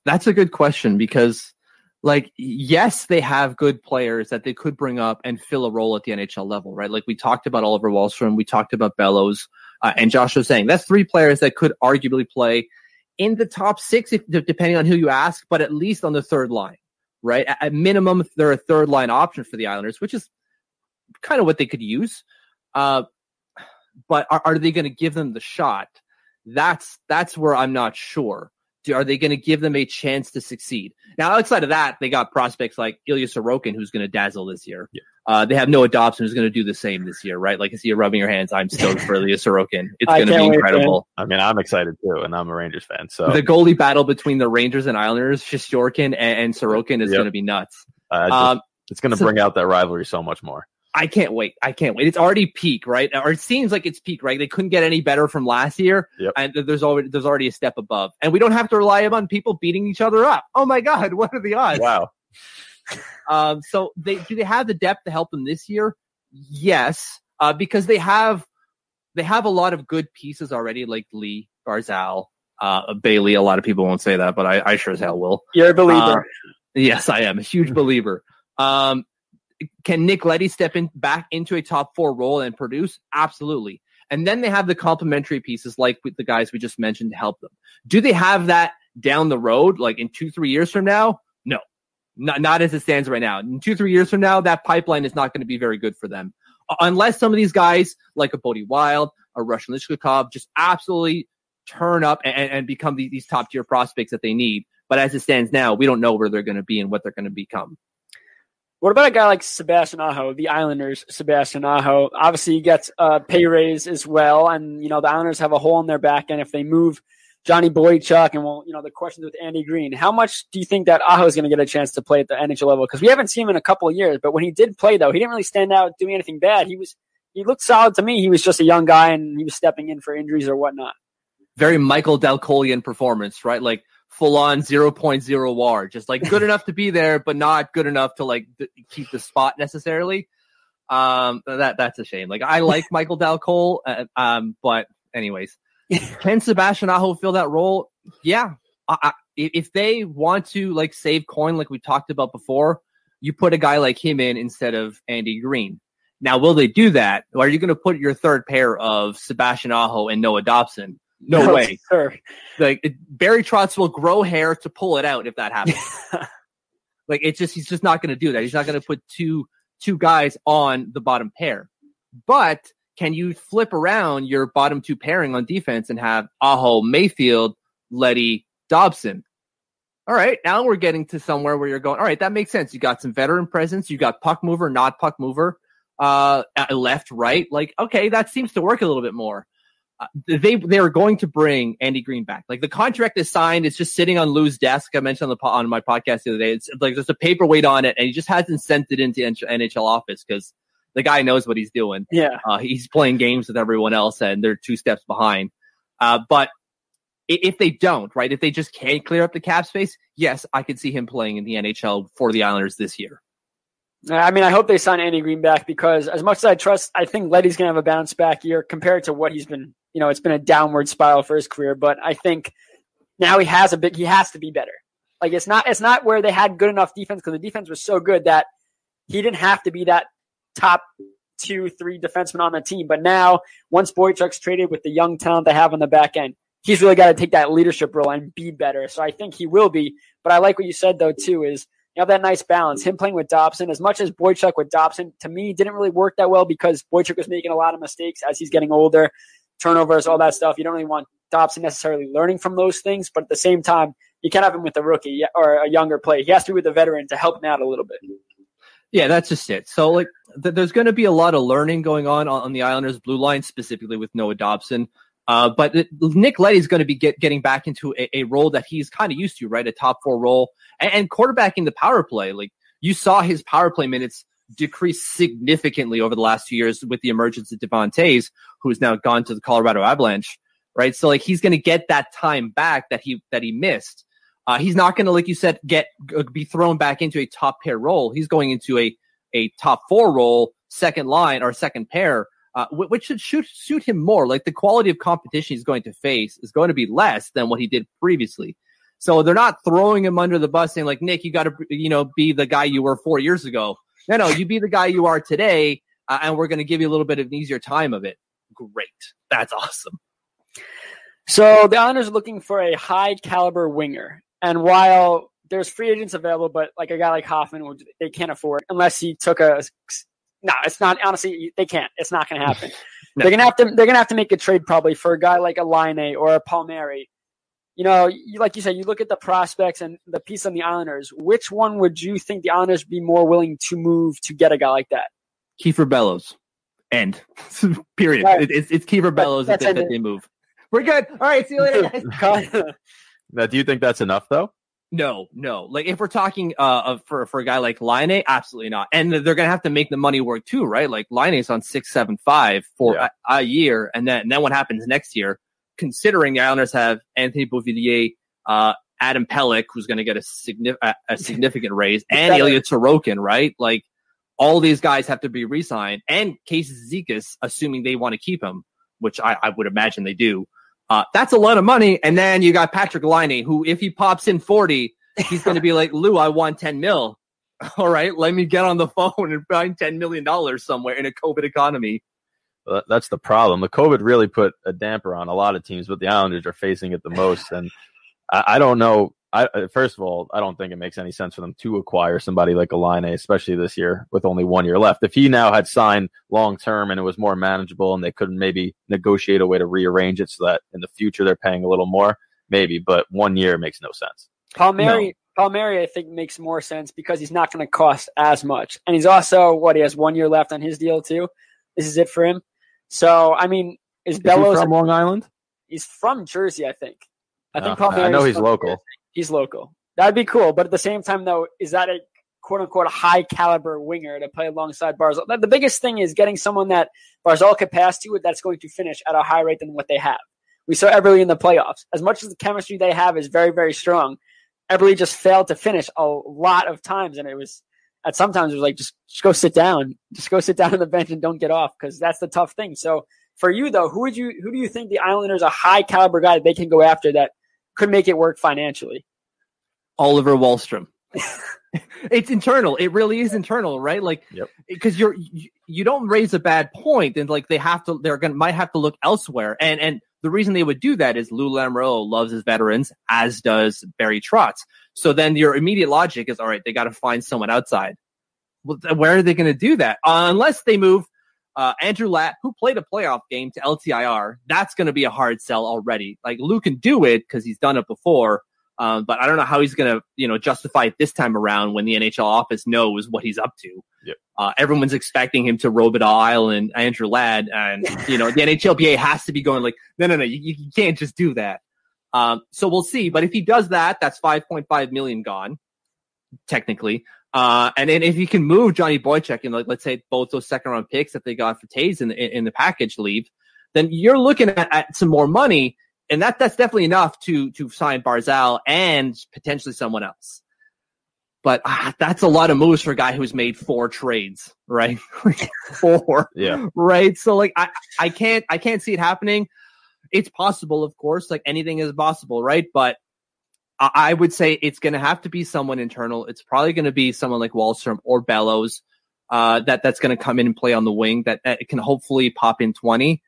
That's a good question because, yes, they have good players that they could bring up and fill a role at the NHL level, right? Like we talked about Oliver Wahlstrom, we talked about Bellows, and Josh was saying that's three players that could arguably play in the top six, depending on who you ask, but at least on the third line, right? At minimum, they're a third line option for the Islanders, which is kind of what they could use. But are they going to give them the shot? That's where I'm not sure. Are they going to give them a chance to succeed? Now, outside of that, they got prospects like Ilya Sorokin, who's going to dazzle this year. Yeah. They have Noah Dobson, who's going to do the same this year, right? Like, I see you rubbing your hands. I'm stoked for Ilya Sorokin. It's going to be incredible. I mean, I'm excited too, and I'm a Rangers fan. So the goalie battle between the Rangers and Islanders, Shesterkin and Sorokin, is going to be nuts. It's going to bring out that rivalry so much more. I can't wait. It's already peak, right? Or it seems like it's peak, right? They couldn't get any better from last year. Yep. And there's already a step above. And we don't have to rely on people beating each other up. Oh my God, what are the odds? Wow. So do they have the depth to help them this year? Yes. Because they have a lot of good pieces already, like Lee, Barzal, Bailey. A lot of people won't say that, but I sure as hell will. You're a believer. Yes, I am a huge believer. Can Nick Leddy step back into a top four role and produce? Absolutely. And then they have the complementary pieces like with the guys we just mentioned to help them. Do they have that down the road, like in 2-3 years from now? No, not as it stands right now. In 2-3 years from now, that pipeline is not going to be very good for them. Unless some of these guys like a Bodie Wild or Russian Lishkakov just absolutely turn up and become these top tier prospects that they need. But as it stands now, we don't know where they're going to be and what they're going to become. What about a guy like Sebastian Aho, the Islanders' Sebastian Aho? Obviously, he gets a pay raise as well, and the Islanders have a hole in their back end if they move Johnny Boychuk, and the questions with Andy Green. How much do you think that Aho is going to get a chance to play at the NHL level? Because we haven't seen him in a couple of years, but when he did play, though, he didn't really stand out doing anything bad. He looked solid to me. He was just a young guy, and he was stepping in for injuries or whatnot. Very Michael Delcolian performance, right? Like, full-on 0.0 WAR, just like good enough to be there, but not good enough to keep the spot necessarily. That's a shame. Like I like Michael Dalcol, but anyways, can Sebastian Aho fill that role? Yeah. If they want to save coin, like we talked about before, you put a guy like him in instead of Andy Green. Now, will they do that? Or are you going to put your third pair of Sebastian Aho and Noah Dobson No way. Sure. Like Barry Trotz will grow hair to pull it out if that happens. Like he's just not going to do that. He's not going to put two guys on the bottom pair. But can you flip around your bottom two pairing on defense and have Aho, Mayfield, Letty, Dobson? All right, now we're getting to somewhere where you're going, all right, that makes sense. You got some veteran presence. You got puck mover, not puck mover, left, right. Like, okay, that seems to work a little bit more. They are going to bring Andy Green back. Like the contract is signed. It's just sitting on Lou's desk. I mentioned on my podcast the other day. It's like there's a paperweight on it, and he just hasn't sent it into NHL office because the guy knows what he's doing. Yeah. He's playing games with everyone else, and they're 2 steps behind. But if they don't, right, if they just can't clear up the cap space, yes, I could see him playing in the NHL for the Islanders this year. I mean, I hope they sign Andy Green back because as much as I think Letty's going to have a bounce back year compared to what he's been, it's been a downward spiral for his career, but I think now he has to be better. Like it's not where they had good enough defense because the defense was so good that he didn't have to be that top 2-3 defenseman on the team. But now once Boychuk's traded with the young talent they have on the back end, he's really got to take that leadership role and be better. So I think he will be. But I like what you said, though, too, is you have that nice balance. Him playing with Dobson, as much as Boychuk with Dobson, to me, didn't really work that well because Boychuk was making a lot of mistakes as he's getting older, turnovers, all that stuff. You don't really want Dobson necessarily learning from those things. But at the same time, you can't have him with a rookie or a younger player. He has to be with a veteran to help him out a little bit. Yeah, that's just it. So, like, there's going to be a lot of learning going on the Islanders' blue line, specifically with Noah Dobson. But Nick Leddy's going to be getting back into a role that he's kind of used to, right? A top 4 role and quarterbacking the power play. Like you saw his power play minutes decrease significantly over the last 2 years with the emergence of Devon Toews, who's now gone to the Colorado Avalanche, right? So like he's going to get that time back that he missed. He's not going to, like you said, be thrown back into a top pair role. He's going into a top 4 role, second line or second pair. Which should suit him more. Like the quality of competition he's going to face is going to be less than what he did previously. So they're not throwing him under the bus saying like, Nick, you got to, be the guy you were 4 years ago. No, you be the guy you are today. And we're going to give you a little bit of an easier time of it. Great. That's awesome. So the Islanders are looking for a high caliber winger. And while there's free agents available, but like a guy like Hoffman, they can't afford unless he took No, it's not. Honestly, they can't. It's not going to happen. No. They're going to have to make a trade probably for a guy like a Laine or a Palmieri. Like you said, you look at the prospects and the piece on the Islanders. Which one would you think the Islanders would be more willing to move to get a guy like that? Kiefer Bellows. End. Period. Right. It's Kiefer Bellows that they move. We're good. All right. See you later, guys. Now, do you think that's enough though? No. Like if we're talking for a guy like Laine, absolutely not. And they're gonna have to make the money work too, right? Like Laine's on 6.75 for a year, and then what happens next year? Considering the Islanders have Anthony Beauvillier, Adam Pelech, who's going to get a significant raise, and Ilya Sorokin, right? Like all these guys have to be re-signed, and Casey Zizekas, assuming they want to keep him, which I would imagine they do. That's a lot of money. And then you got Patrick Laine, who, if he pops in 40, he's going to be like, Lou, I want 10 mil. All right, let me get on the phone and find $10 million somewhere in a COVID economy. Well, that's the problem. The COVID really put a damper on a lot of teams, but the Islanders are facing it the most. And I don't know. First of all, I don't think it makes any sense for them to acquire somebody like a Laine, especially this year with only 1 year left. If he now had signed long term and it was more manageable and they could maybe negotiate a way to rearrange it so that in the future they're paying a little more, maybe. But 1 year makes no sense. Palmieri, I think, makes more sense because he's not going to cost as much. And he's also, he has 1 year left on his deal too. This is it for him. So, I mean, is Bellows from Long Island? He's from Jersey, I think. I know he's local. Jersey. He's local. That'd be cool. But at the same time, though, is that a quote-unquote high caliber winger to play alongside Barzal? The biggest thing is getting someone that Barzal could pass to that's going to finish at a higher rate than what they have. We saw Eberle in the playoffs. As much as the chemistry they have is very, very strong, Eberle just failed to finish a lot of times. And sometimes it was like, just go sit down. Just go sit down on the bench and don't get off, because that's the tough thing. So for you, though, who do you think the Islanders a high caliber guy that they can go after that could make it work financially? Oliver Wahlstrom. It's internal. It really is internal, right? Like, because you don't raise a bad point, and like might have to look elsewhere. And The reason they would do that is Lou Lamoriello loves his veterans, as does Barry Trotz. So then your immediate logic is, all right, they got to find someone outside. Well, where are they going to do that? Unless they move Andrew Latt, who played a playoff game, to LTIR. That's going to be a hard sell already. Like, Lou can do it because he's done it before. But I don't know how he's going to, justify it this time around when the NHL office knows what he's up to. Yep. Everyone's expecting him to Robidahl Island, Andrew Ladd, and, the NHLPA has to be going like, no, you can't just do that. So we'll see. But if he does that, that's $5.5 million gone, technically. And then if he can move Johnny Boychuk and let's say both those second round picks that they got for Taves in the package leave, then you're looking at some more money. And that's definitely enough to sign Barzal and potentially someone else. But that's a lot of moves for a guy who's made 4 trades, right? 4. Yeah. Right. So I can't see it happening. It's possible, of course, like anything is possible, right? But I would say it's going to have to be someone internal. It's probably going to be someone like Wahlstrom or Bellows, that's going to come in and play on the wing that can hopefully pop in 20.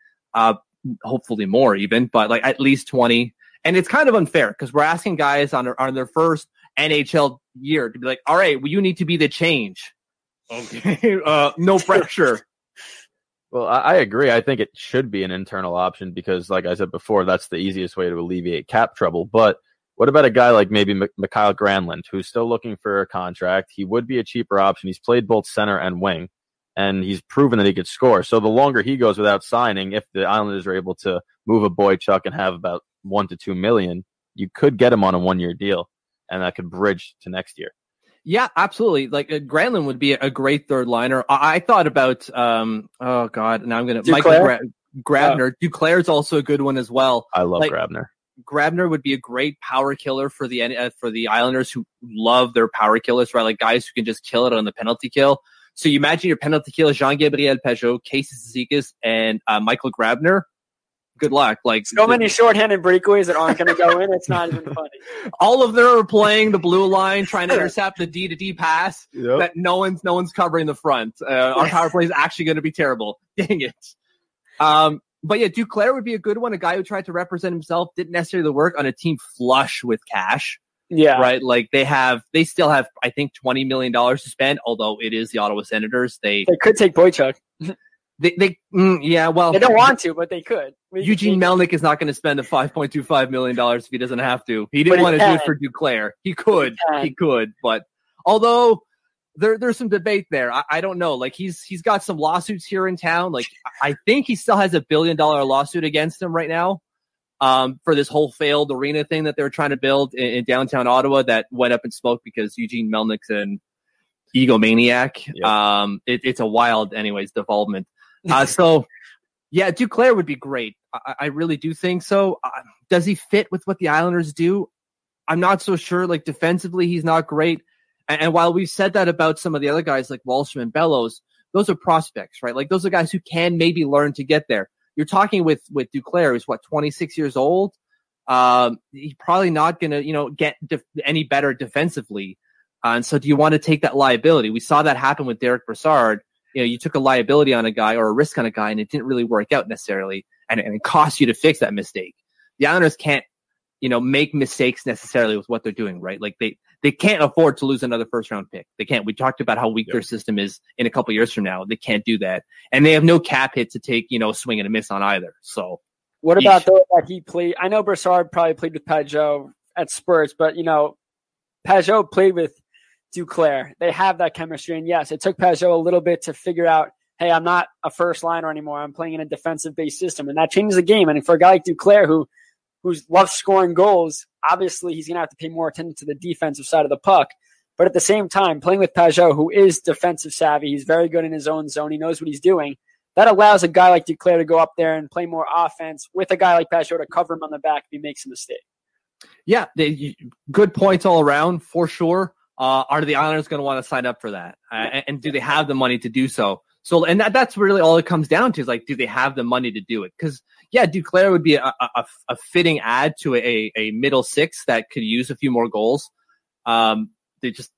Hopefully more even, but like at least 20. And it's kind of unfair because we're asking guys on their first NHL year to be like, all right, well, you need to be the change. Okay. No pressure. Well, I agree. I think it should be an internal option because, like I said before, that's the easiest way to alleviate cap trouble. But what about a guy like maybe Mikhail Granlund, who's still looking for a contract? He would be a cheaper option. He's played both center and wing. And he's proven that he could score. So the longer he goes without signing, if the Islanders are able to move a Boychuk and have about $1 to $2 million, you could get him on a 1-year deal, and that could bridge to next year. Yeah, absolutely. Like Granlund would be a great third liner. I thought about oh god, now I'm gonna Michael Grabner. Duclair is also a good one as well. I love Grabner. Grabner would be a great power killer for the Islanders who love their power killers, right? Like guys who can just kill it on the penalty kill. So you imagine your penalty kill Jean-Gabriel Pageau, Casey Cizikas, and Michael Grabner. Good luck. Like so many shorthanded breakaways that aren't going to go in. It's not even funny. All of them are playing the blue line, trying to intercept the D to D pass. Yep. That no one's covering the front. Our power play is actually going to be terrible. Dang it. But yeah, Duclair would be a good one. A guy who tried to represent himself, didn't necessarily work on a team flush with cash. Yeah. Right. Like they still have, I think, $20 million to spend, although it is the Ottawa Senators. They could take Boychuk. Yeah, well, they don't want to, but they could. Eugene Melnyk is not going to spend the $5.25 million if he doesn't have to. He didn't want to do it for Duclair. He could, but although there's some debate there, I don't know. Like he's got some lawsuits here in town. Like I think he still has $1 billion lawsuit against him right now. For this whole failed arena thing that they were trying to build in downtown Ottawa that went up in smoke because Eugene Melnyk's an egomaniac. Yep. It's a wild, anyways, development. So, yeah, Duclair would be great. I really do think so. Does he fit with what the Islanders do? I'm not so sure. Like, defensively, he's not great. And while we've said that about some of the other guys like Wahlstrom and Bellows, those are prospects, right? Like, those are guys who can maybe learn to get there. You're talking with Duclair, who's 26 years old. He's probably not going to, get any better defensively. And so do you want to take that liability? We saw that happen with Derek Brassard. You took a liability on a guy or a risk on a guy and it didn't really work out necessarily. And it cost you to fix that mistake. The Islanders can't, make mistakes necessarily with what they're doing, right? Like they can't afford to lose another first round pick. They can't. We talked about how weak their system is in a couple years from now. They can't do that. And they have no cap hit to take, a swing and a miss on either. So what about though that he played? I know Brassard probably played with Pageau at Spurs, but Pageau played with Duclair. They have that chemistry. And yes, it took Pageau a little bit to figure out, hey, I'm not a first liner anymore. I'm playing in a defensive based system. And that changes the game. And for a guy like Duclair who loves scoring goals, obviously he's going to have to pay more attention to the defensive side of the puck. But at the same time, playing with Pageau, who is defensive savvy, he's very good in his own zone. He knows what he's doing. That allows a guy like Duclair to go up there and play more offense with a guy like Pageau to cover him on the back if he makes a mistake. Yeah, good points all around for sure. Are the Islanders going to want to sign up for that? And do they have the money to do so? So, and that's really all it comes down to is like, do they have the money to do it? Because yeah, Duclair would be a fitting add to a middle six that could use a few more goals. Do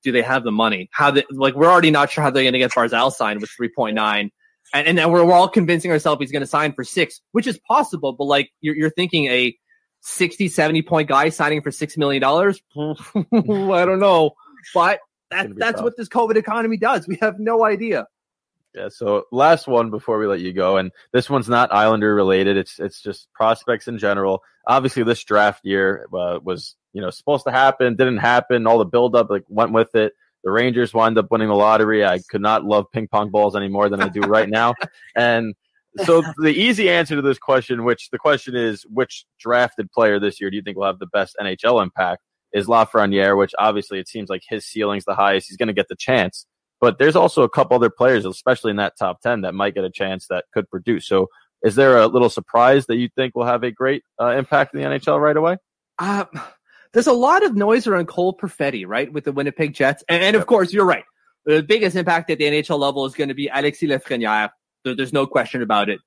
they have the money? We're already not sure how they're going to get Barzal signed with 3.9. And then we're all convincing ourselves he's going to sign for 6, which is possible. But like you're thinking a 60, 70 point guy signing for $6 million. I don't know, but that's what this COVID economy does. We have no idea. Yeah. So last one before we let you go, and this one's not Islander related. It's just prospects in general. Obviously, this draft year was supposed to happen, didn't happen. All the buildup went with it. The Rangers wound up winning the lottery. I could not love ping pong balls any more than I do right now. And so the easy answer to this question, which drafted player this year do you think will have the best NHL impact, is Lafreniere, which obviously it seems like his ceiling's the highest. He's going to get the chance. But there's also a couple other players, especially in that top 10, that might get a chance that could produce. So is there a little surprise that you think will have a great impact in the NHL right away? There's a lot of noise around Cole Perfetti, right, with the Winnipeg Jets. And of course, you're right. The biggest impact at the NHL level is going to be Alexis Lafreniere. There's no question about it.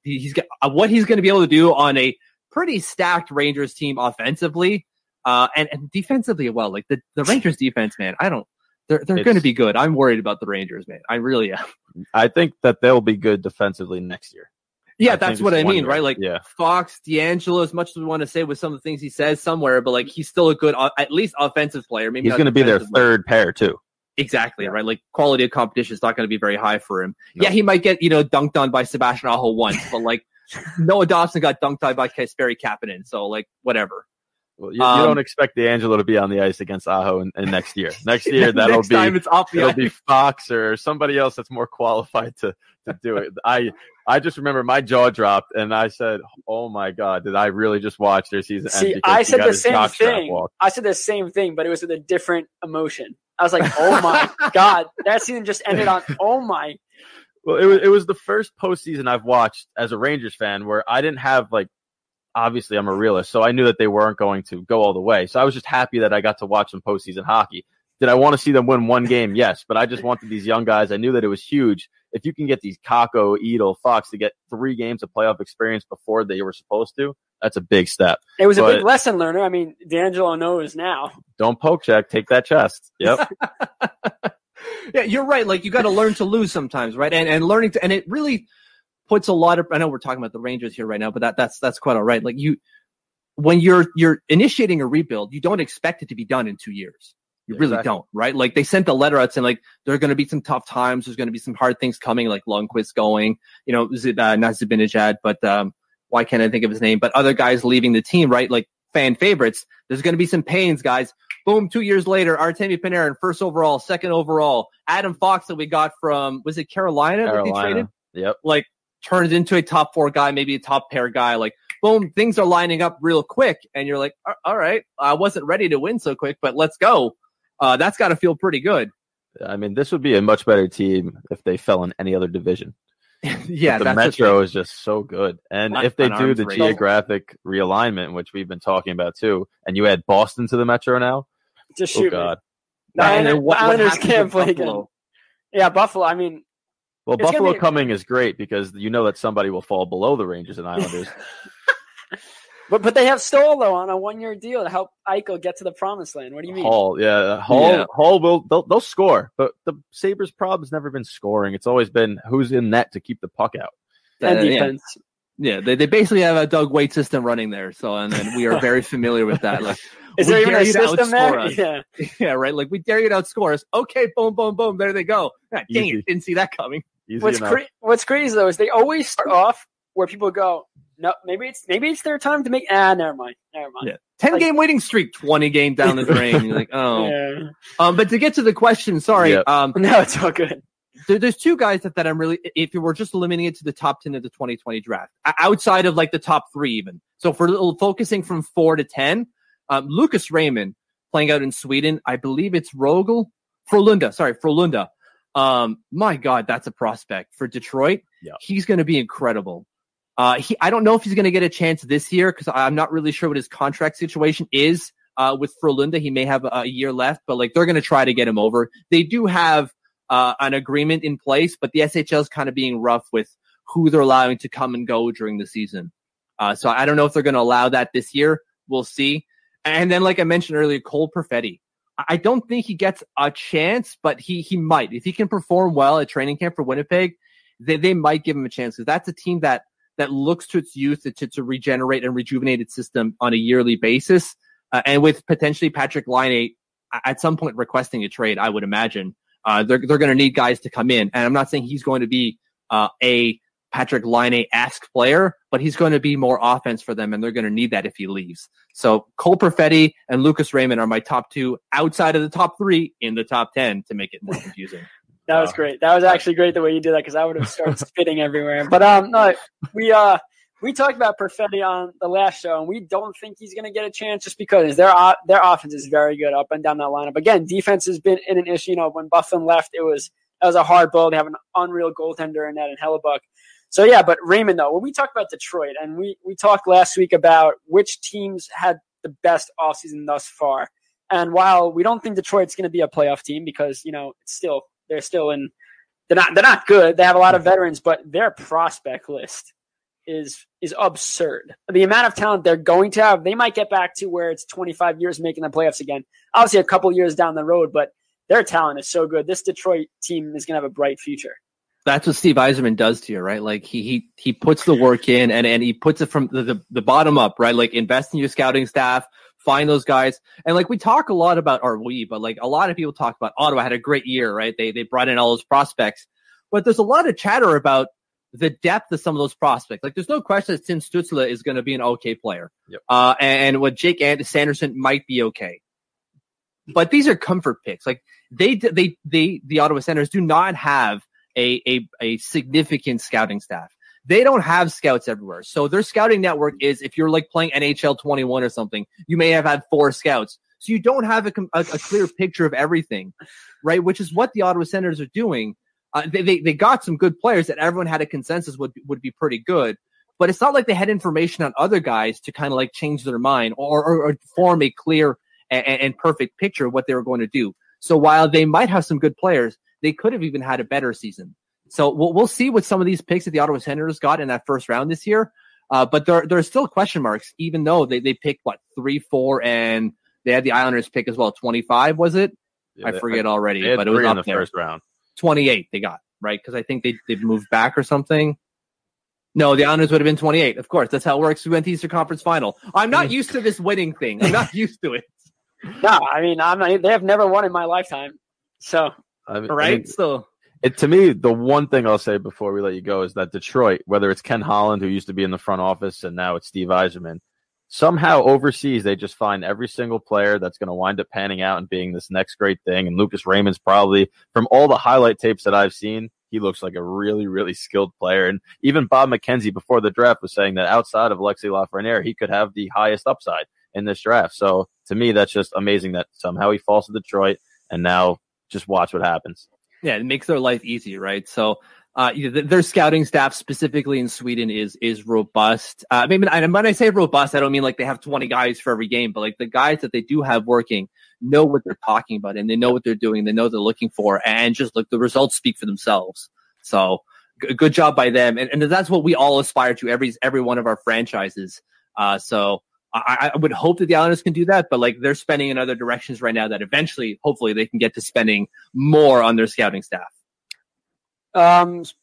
He's what he's going to be able to do on a pretty stacked Rangers team offensively and defensively as well. Like the Rangers defense, man, they're going to be good. I'm worried about the Rangers, man. I really am. I think that they'll be good defensively next year. Yeah, that's what I mean, right? Like Fox, D'Angelo, as much as we want to say with some of the things he says somewhere, but like he's still a good, at least offensive player. Maybe he's going to be their third pair too. Exactly, right? Like quality of competition is not going to be very high for him. No. Yeah, he might get, dunked on by Sebastian Aho once, but like Noah Dobson got dunked on by Kasperi Kapanen, so like whatever. Well, you don't expect D'Angelo to be on the ice against Aho in next year. Next year, that'll be Fox or somebody else that's more qualified to do it. I just remember my jaw dropped and I said, "Oh my God, did I really just watch their season?" See, I said the same thing. I said the same thing, but it was with a different emotion. I was like, "Oh my God, that season just ended on oh my." Well, it was the first postseason I've watched as a Rangers fan where I didn't have obviously I'm a realist, so I knew that they weren't going to go all the way. So I was just happy that I got to watch some postseason hockey. Did I want to see them win one game? Yes, but I just wanted these young guys. I knew that it was huge. If you can get these Kakko, Edel, Fox to get 3 games of playoff experience before they were supposed to, that's a big step. It was a big lesson learner. I mean, D'Angelo knows now. Don't poke check. Take that chest. Yep. Yeah, you're right. Like you got to learn to lose sometimes, right? And learning to, and it really puts a lot of, I know we're talking about the Rangers here right now, but that's quite all right. Like when you're initiating a rebuild, you don't expect it to be done in 2 years. You really don't, right? Like they sent a letter out saying like, there are going to be some tough times. There's going to be some hard things coming, like Lundqvist going, not Zibanejad, but, why can't I think of his name? But other guys leaving the team, right? Like fan favorites. There's going to be some pains, guys. Boom. 2 years later, Artemi Panarin, 1st overall, 2nd overall, Adam Fox that we got from, was it Carolina? That they traded? Yep. Like turns into a top 4 guy, maybe a top pair guy. Like boom, things are lining up real quick. And you're like, all right, I wasn't ready to win so quick, but let's go. That's got to feel pretty good. I mean, this would be a much better team if they fell in any other division. Yeah, but the Metro is just so good. And if they do the geographic realignment, which we've been talking about too, and you add Boston to the Metro now, just shoot. Oh God. The Islanders can't play again. Yeah, Buffalo. I mean, well, Buffalo coming is great because you know that somebody will fall below the Rangers and Islanders. But they have Stolo on a 1-year deal to help Eichel get to the promised land. What do you mean? Hall will they'll score, but the Sabres' problem has never been scoring. It's always been who's in net to keep the puck out and defense. Yeah, they basically have a Doug Weight system running there. So and then we are very familiar with that. Like, is there even a system there? Yeah, right. Like we dare you to outscore us. Okay, boom, boom, boom. There they go. God, dang it, didn't see that coming. What's crazy though is they always start off where people go, no, maybe it's their time to make. Never mind. Yeah. 10-game winning streak, 20 game down the drain. You're like, oh. Yeah. But to get to the question, sorry. Yep. No, it's all good. There's 2 guys that I'm really, if you were just limiting it to the top 10 of the 2020 draft, outside of like the top 3 even. So if we're focusing from 4 to 10, Lucas Raymond playing out in Sweden, I believe it's Frölunda. My God, that's a prospect for Detroit. Yep. He's going to be incredible. I don't know if he's going to get a chance this year because I'm not really sure what his contract situation is with Frölunda. He may have a year left, but like they're going to try to get him over. They do have an agreement in place, but the SHL is kind of being rough with who they're allowing to come and go during the season. So I don't know if they're going to allow that this year. We'll see. And then, like I mentioned earlier, Cole Perfetti. I don't think he gets a chance, but he might. If he can perform well at training camp for Winnipeg, they might give him a chance because that's a team that looks to its youth to regenerate and rejuvenate its system on a yearly basis. And with potentially Patrick Laine at some point requesting a trade, I would imagine they're going to need guys to come in. And I'm not saying he's going to be a Patrick Laine-esque player, but he's going to be more offense for them, and they're going to need that if he leaves. So Cole Perfetti and Lucas Raymond are my top two outside of the top three in the top 10 to make it more confusing. That was great. That was actually great the way you did that because I would have started spitting everywhere. But no, we talked about Perfetti on the last show, and we don't think he's going to get a chance just because their offense is very good up and down that lineup. Again, defense has been in an issue. When Bufflin left, that was a hard blow. They have an unreal goaltender in that in Hellebuck. So, yeah, but Raymond, though, when we talked about Detroit, and we talked last week about which teams had the best offseason thus far. And while we don't think Detroit's going to be a playoff team because, they're not good. They have a lot of veterans, but their prospect list is absurd. The amount of talent they're going to have, they might get back to where it's 25 years making the playoffs again. Obviously, a couple years down the road, but their talent is so good. This Detroit team is going to have a bright future. That's what Steve Yzerman does to you, right? Like he puts the work in and he puts it from the bottom up, right? Like invest in your scouting staff, find those guys. And like we talk a lot about, but like a lot of people talk about Ottawa had a great year, right? They brought in all those prospects, but there's a lot of chatter about the depth of some of those prospects. Like there's no question that Tim Stützle is going to be an okay player. Yep. And what Jake Sanderson might be okay. But these are comfort picks. Like the Ottawa Senators do not have a significant scouting staff. They don't have scouts everywhere. So their scouting network is, if you're like playing NHL 21 or something, you may have had 4 scouts. So you don't have a clear picture of everything, right? Which is what the Ottawa Senators are doing. They got some good players that everyone had a consensus would be pretty good, but it's not like they had information on other guys to kind of like change their mind or form a clear and perfect picture of what they were going to do. So while they might have some good players, they could have even had a better season. So we'll see what some of these picks that the Ottawa Senators got in that first round this year. But there are still question marks, even though they picked 3, 4, and they had the Islanders pick as well. 25 was it? Yeah, I forget already, but it was up in the first round. 28 they got, right? Because I think they've moved back or something. No, the Islanders would have been 28. Of course, that's how it works. We went to the Eastern Conference Final. I'm not used to this winning thing. I'm not used to it. No, I mean, I'm not. They have never won in my lifetime. So, right? So, to me, the one thing I'll say before we let you go is that Detroit, whether it's Ken Holland, who used to be in the front office, and now it's Steve Yzerman, somehow overseas they just find every single player that's going to wind up panning out and being this next great thing. And Lucas Raymond's probably, from all the highlight tapes that I've seen, he looks like a really, really skilled player. And even Bob McKenzie before the draft was saying that outside of Alexis Lafreniere, he could have the highest upside in this draft. So to me, that's just amazing that somehow he falls to Detroit, and now just watch what happens. Yeah, it makes their life easy, right? So their scouting staff specifically in Sweden is robust. Maybe, and when I say robust, I don't mean like they have 20 guys for every game, but like the guys that they do have working know what they're talking about, and they know what they're doing. They know what they're looking for, and just look, the results speak for themselves. So good job by them. And that's what we all aspire to, every one of our franchises. So I would hope that the Islanders can do that, but like they're spending in other directions right now that eventually, hopefully they can get to spending more on their scouting staff.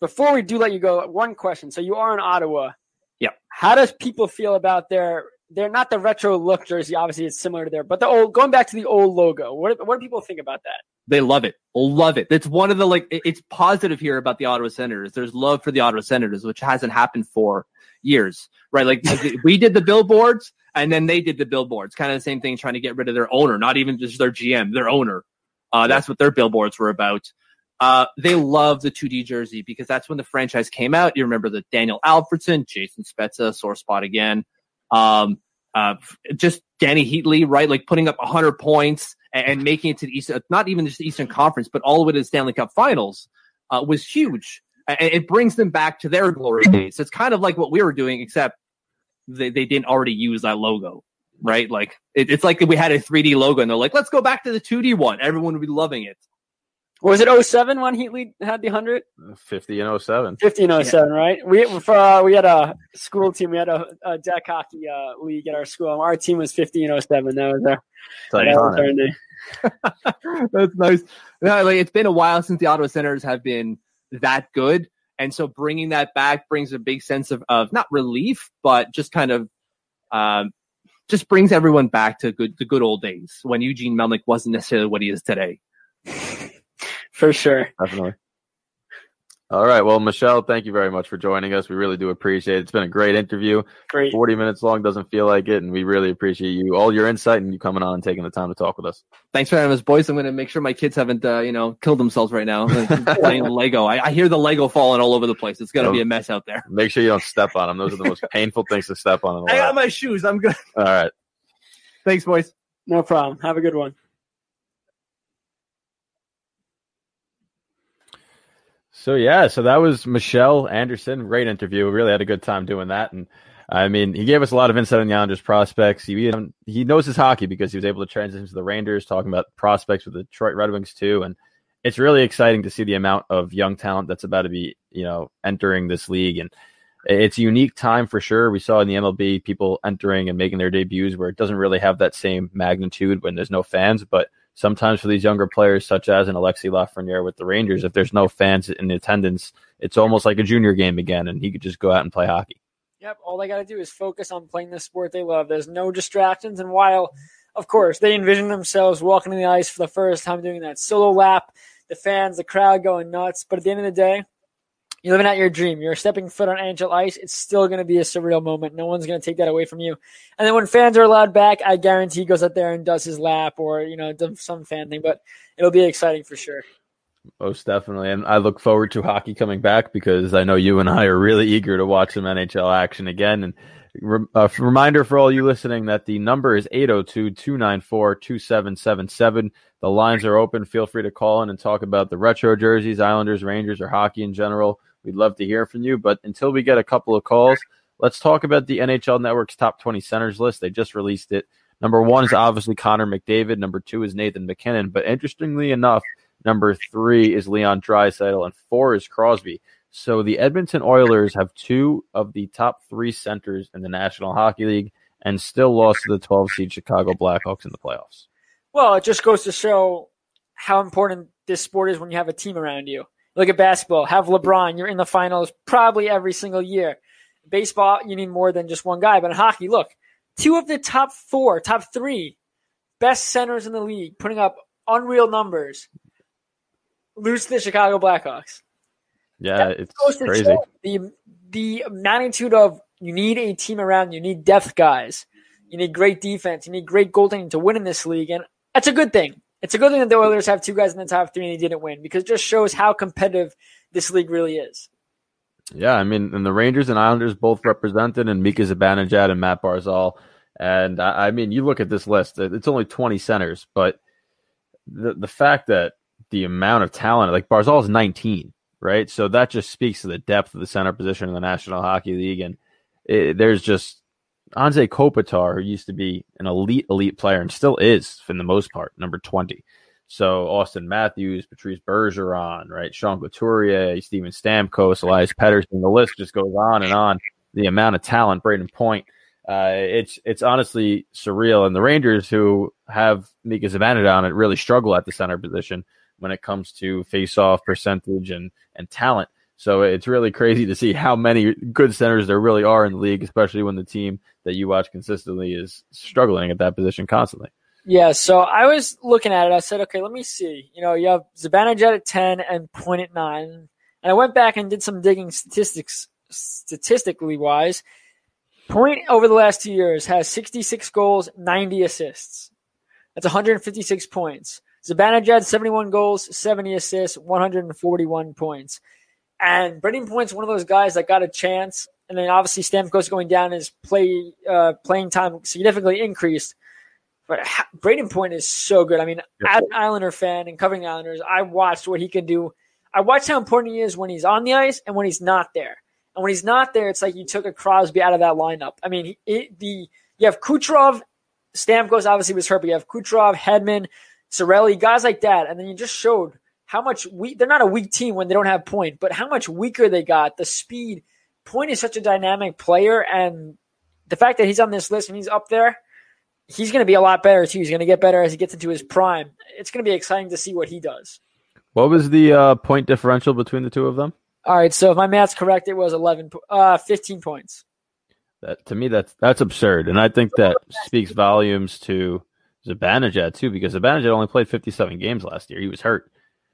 Before we do let you go, one question. So you are in Ottawa. Yeah. How does people feel about they're not the retro look jersey? Obviously it's similar to there, but going back to the old logo. What do people think about that? They love it. Love it. It's one of the, it's positive here about the Ottawa Senators. There's love for the Ottawa Senators, which hasn't happened for years, right? Like we did the billboards and then they did the billboards, kind of the same thing, trying to get rid of their owner, not even just their GM, their owner. That's what their billboards were about. They love the 2D jersey because that's when the franchise came out. You remember the Daniel Alfredson, Jason Spezza, sore spot again. Just Danny Heatley, right? Like putting up 100 points and making it to the Eastern, not even just the Eastern Conference, but all the way to the Stanley Cup Finals, was huge. And it brings them back to their glory days. It's kind of like what we were doing, except they didn't already use that logo, right? Like it's like we had a 3D logo and they're like, let's go back to the 2D one. Everyone would be loving it. Was it 07 when Heatley had the 100? 50 and 07. 50 and 07, yeah. Right? We had a school team. We had a deck hockey league at our school. Our team was 50 and 07. That was our name. That's nice. No, it's been a while since the Ottawa Senators have been that good. And so bringing that back brings a big sense of not relief, but just kind of just brings everyone back to the good old days when Eugene Melnick wasn't necessarily what he is today. For sure. Definitely. All right. Well, Michel, thank you very much for joining us. We really do appreciate it. It's been a great interview. Great. 40 minutes long doesn't feel like it, and we really appreciate you, all your insight, and you coming on and taking the time to talk with us. Thanks for having us, boys. I'm going to make sure my kids haven't, killed themselves right now playing Lego. I hear the Lego falling all over the place. It's going to be a mess out there. Make sure you don't step on them. Those are the most painful things to step on. I got my shoes. I'm good. All right. Thanks, boys. No problem. Have a good one. So that was Michel Anderson. Great interview. We really had a good time doing that. And I mean, he gave us a lot of insight on the Islanders prospects. He knows his hockey because he was able to transition to the Rangers, talking about prospects with the Detroit Red Wings too. And it's really exciting to see the amount of young talent that's about to be, entering this league. And it's a unique time for sure. We saw in the MLB people entering and making their debuts where it doesn't really have that same magnitude when there's no fans, but sometimes for these younger players, such as an Alexis Lafreniere with the Rangers, if there's no fans in attendance, it's almost like a junior game again, and he could just go out and play hockey. Yep, all they got to do is focus on playing the sport they love. There's no distractions, and while, of course, they envision themselves walking on the ice for the first time doing that solo lap, the fans, the crowd going nuts, but at the end of the day, you're living out your dream. You're stepping foot on NHL ice. It's still going to be a surreal moment. No one's going to take that away from you. And then when fans are allowed back, I guarantee he goes out there and does his lap or, does some fan thing. But it'll be exciting for sure. Most definitely. And I look forward to hockey coming back because I know you and I are really eager to watch some NHL action again. And a reminder for all you listening that the number is 802-294-2777. The lines are open. Feel free to call in and talk about the retro jerseys, Islanders, Rangers, or hockey in general. We'd love to hear from you. But until we get a couple of calls, let's talk about the NHL Network's top 20 centers list. They just released it. Number 1 is obviously Connor McDavid. Number 2 is Nathan McKinnon. But interestingly enough, number 3 is Leon Draisaitl, and 4 is Crosby. So the Edmonton Oilers have 2 of the top 3 centers in the National Hockey League and still lost to the 12-seed Chicago Blackhawks in the playoffs. Well, it just goes to show how important this sport is when you have a team around you. Look at basketball. Have LeBron. You're in the finals probably every single year. Baseball, you need more than just one guy. But in hockey, look, 2 of the top 3 best centers in the league putting up unreal numbers lose to the Chicago Blackhawks. Yeah, it's crazy. The magnitude of you need a team around you. You need depth guys. You need great defense. You need great goaltending to win in this league. And that's a good thing. It's a good thing that the Oilers have 2 guys in the top 3 and they didn't win because it just shows how competitive this league really is. Yeah, I mean, and the Rangers and Islanders both represented, and Mika Zibanejad and Matt Barzal. And I mean, you look at this list; it's only 20 centers, but the fact that the amount of talent, like Barzal is 19, right? So that just speaks to the depth of the center position in the National Hockey League. And there's just Anze Kopitar, who used to be an elite player and still is, for the most part, number 20. So Austin Matthews, Patrice Bergeron, right? Sean Couturier, Steven Stamkos, Elias Pettersson. The list just goes on and on. The amount of talent, Braden Point. It's honestly surreal. And the Rangers, who have Mika Zibanejad on it, really struggle at the center position when it comes to face-off percentage and talent. So it's really crazy to see how many good centers there really are in the league, especially when the team that you watch consistently is struggling at that position constantly. Yeah, so I was looking at it. I said, okay, let me see. You have Zibanejad at 10 and Point at 9. And I went back and did some digging statistically wise. Point over the last 2 years has 66 goals, 90 assists. That's 156 points. Zibanejad, 71 goals, 70 assists, 141 points. And Braden Point's one of those guys that got a chance. And then obviously Stamkos going down, his playing time significantly increased. But Braden Point is so good. I mean, as an Islander fan and covering the Islanders, I watched what he can do. I watched how important he is when he's on the ice and when he's not there. And when he's not there, it's like you took a Crosby out of that lineup. I mean, you have Kucherov, Stamkos obviously was hurt, but you have Kucherov, Hedman, Cirelli, guys like that. And then you just showed how much they're not a weak team when they don't have Point, but how much weaker they got. The speed. Point is such a dynamic player, and the fact that he's on this list and he's up there, he's going to be a lot better too. He's going to get better as he gets into his prime. It's going to be exciting to see what he does. What was the point differential between the two of them? All right, so if my math's correct, it was 15 points. To me, that's absurd, and I think that speaks volumes to Zibanejad too, because Zibanejad only played 57 games last year. He was hurt,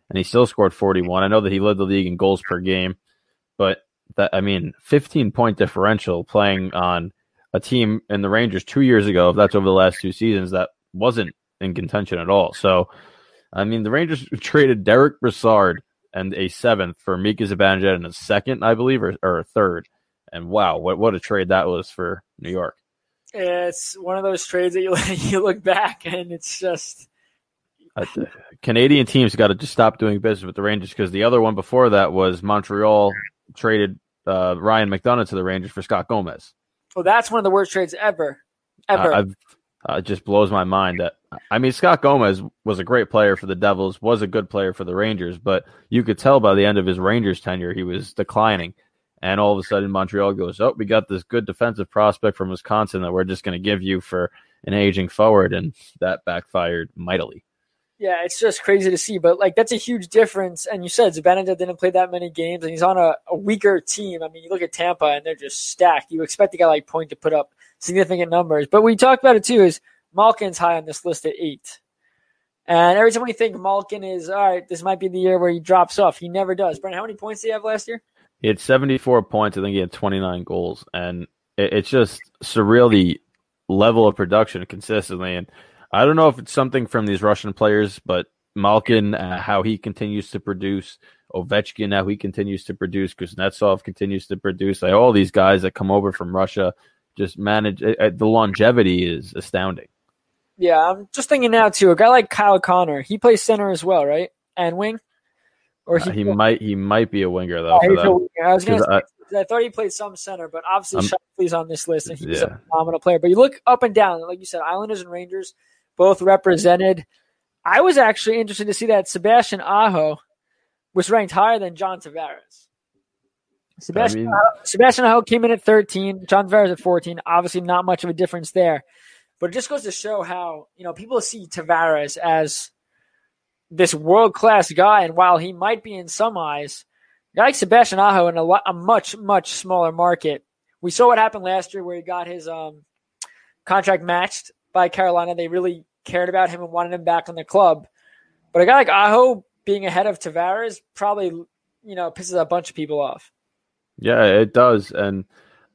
and he still scored 41. I know that he led the league in goals per game, but 15-point differential playing on a team in the Rangers 2 years ago, if that's over the last 2 seasons, that wasn't in contention at all. So, I mean, the Rangers traded Derek Brassard and a 7th for Mika Zibanejad and a 2nd, I believe, or a 3rd. And wow, what a trade that was for New York. It's one of those trades that you look back and it's just Canadian teams got to just stop doing business with the Rangers, because the other one before that was Montreal traded Ryan McDonough to the Rangers for Scott Gomez. Well, that's one of the worst trades ever. It just blows my mind that, I mean, Scott Gomez was a great player for the Devils, was a good player for the Rangers, but you could tell by the end of his Rangers tenure he was declining. And all of a sudden Montreal goes, oh, we got this good defensive prospect from Wisconsin that we're just going to give you for an aging forward, and that backfired mightily. Yeah, it's just crazy to see, but that's a huge difference. And you said Zibanejad didn't play that many games, and he's on a weaker team. I mean, you look at Tampa, and they're just stacked. You expect a guy like Point to put up significant numbers. But we talked about it, too, is Malkin's high on this list at 8. And every time we think Malkin is, all right, this might be the year where he drops off, he never does. Brandon, how many points did he have last year? He had 74 points. I think he had 29 goals. And it's just surreal, the level of production consistently. And I don't know if it's something from these Russian players, but Malkin, how he continues to produce, Ovechkin, how he continues to produce, Kuznetsov continues to produce. All these guys that come over from Russia just manage. The longevity is astounding. Yeah, I'm just thinking now, too, a guy like Kyle Connor, he plays center as well, right? And wing? Or he might be a winger, though. For them. I was going to say, I thought he played some center, but obviously Shifley's on this list, and he's a phenomenal player. But you look up and down, like you said, Islanders and Rangers both represented. I was actually interested to see that Sebastian Aho was ranked higher than John Tavares. Sebastian Aho came in at 13, John Tavares at 14. Obviously, not much of a difference there. But it just goes to show how, people see Tavares as this world-class guy, and while he might be in some eyes, a guy like Sebastian Aho in a much, much smaller market. We saw what happened last year where he got his contract matched by Carolina. They really cared about him and wanted him back on the club. But a guy like Aho being ahead of Tavares probably, pisses a bunch of people off. Yeah, it does. And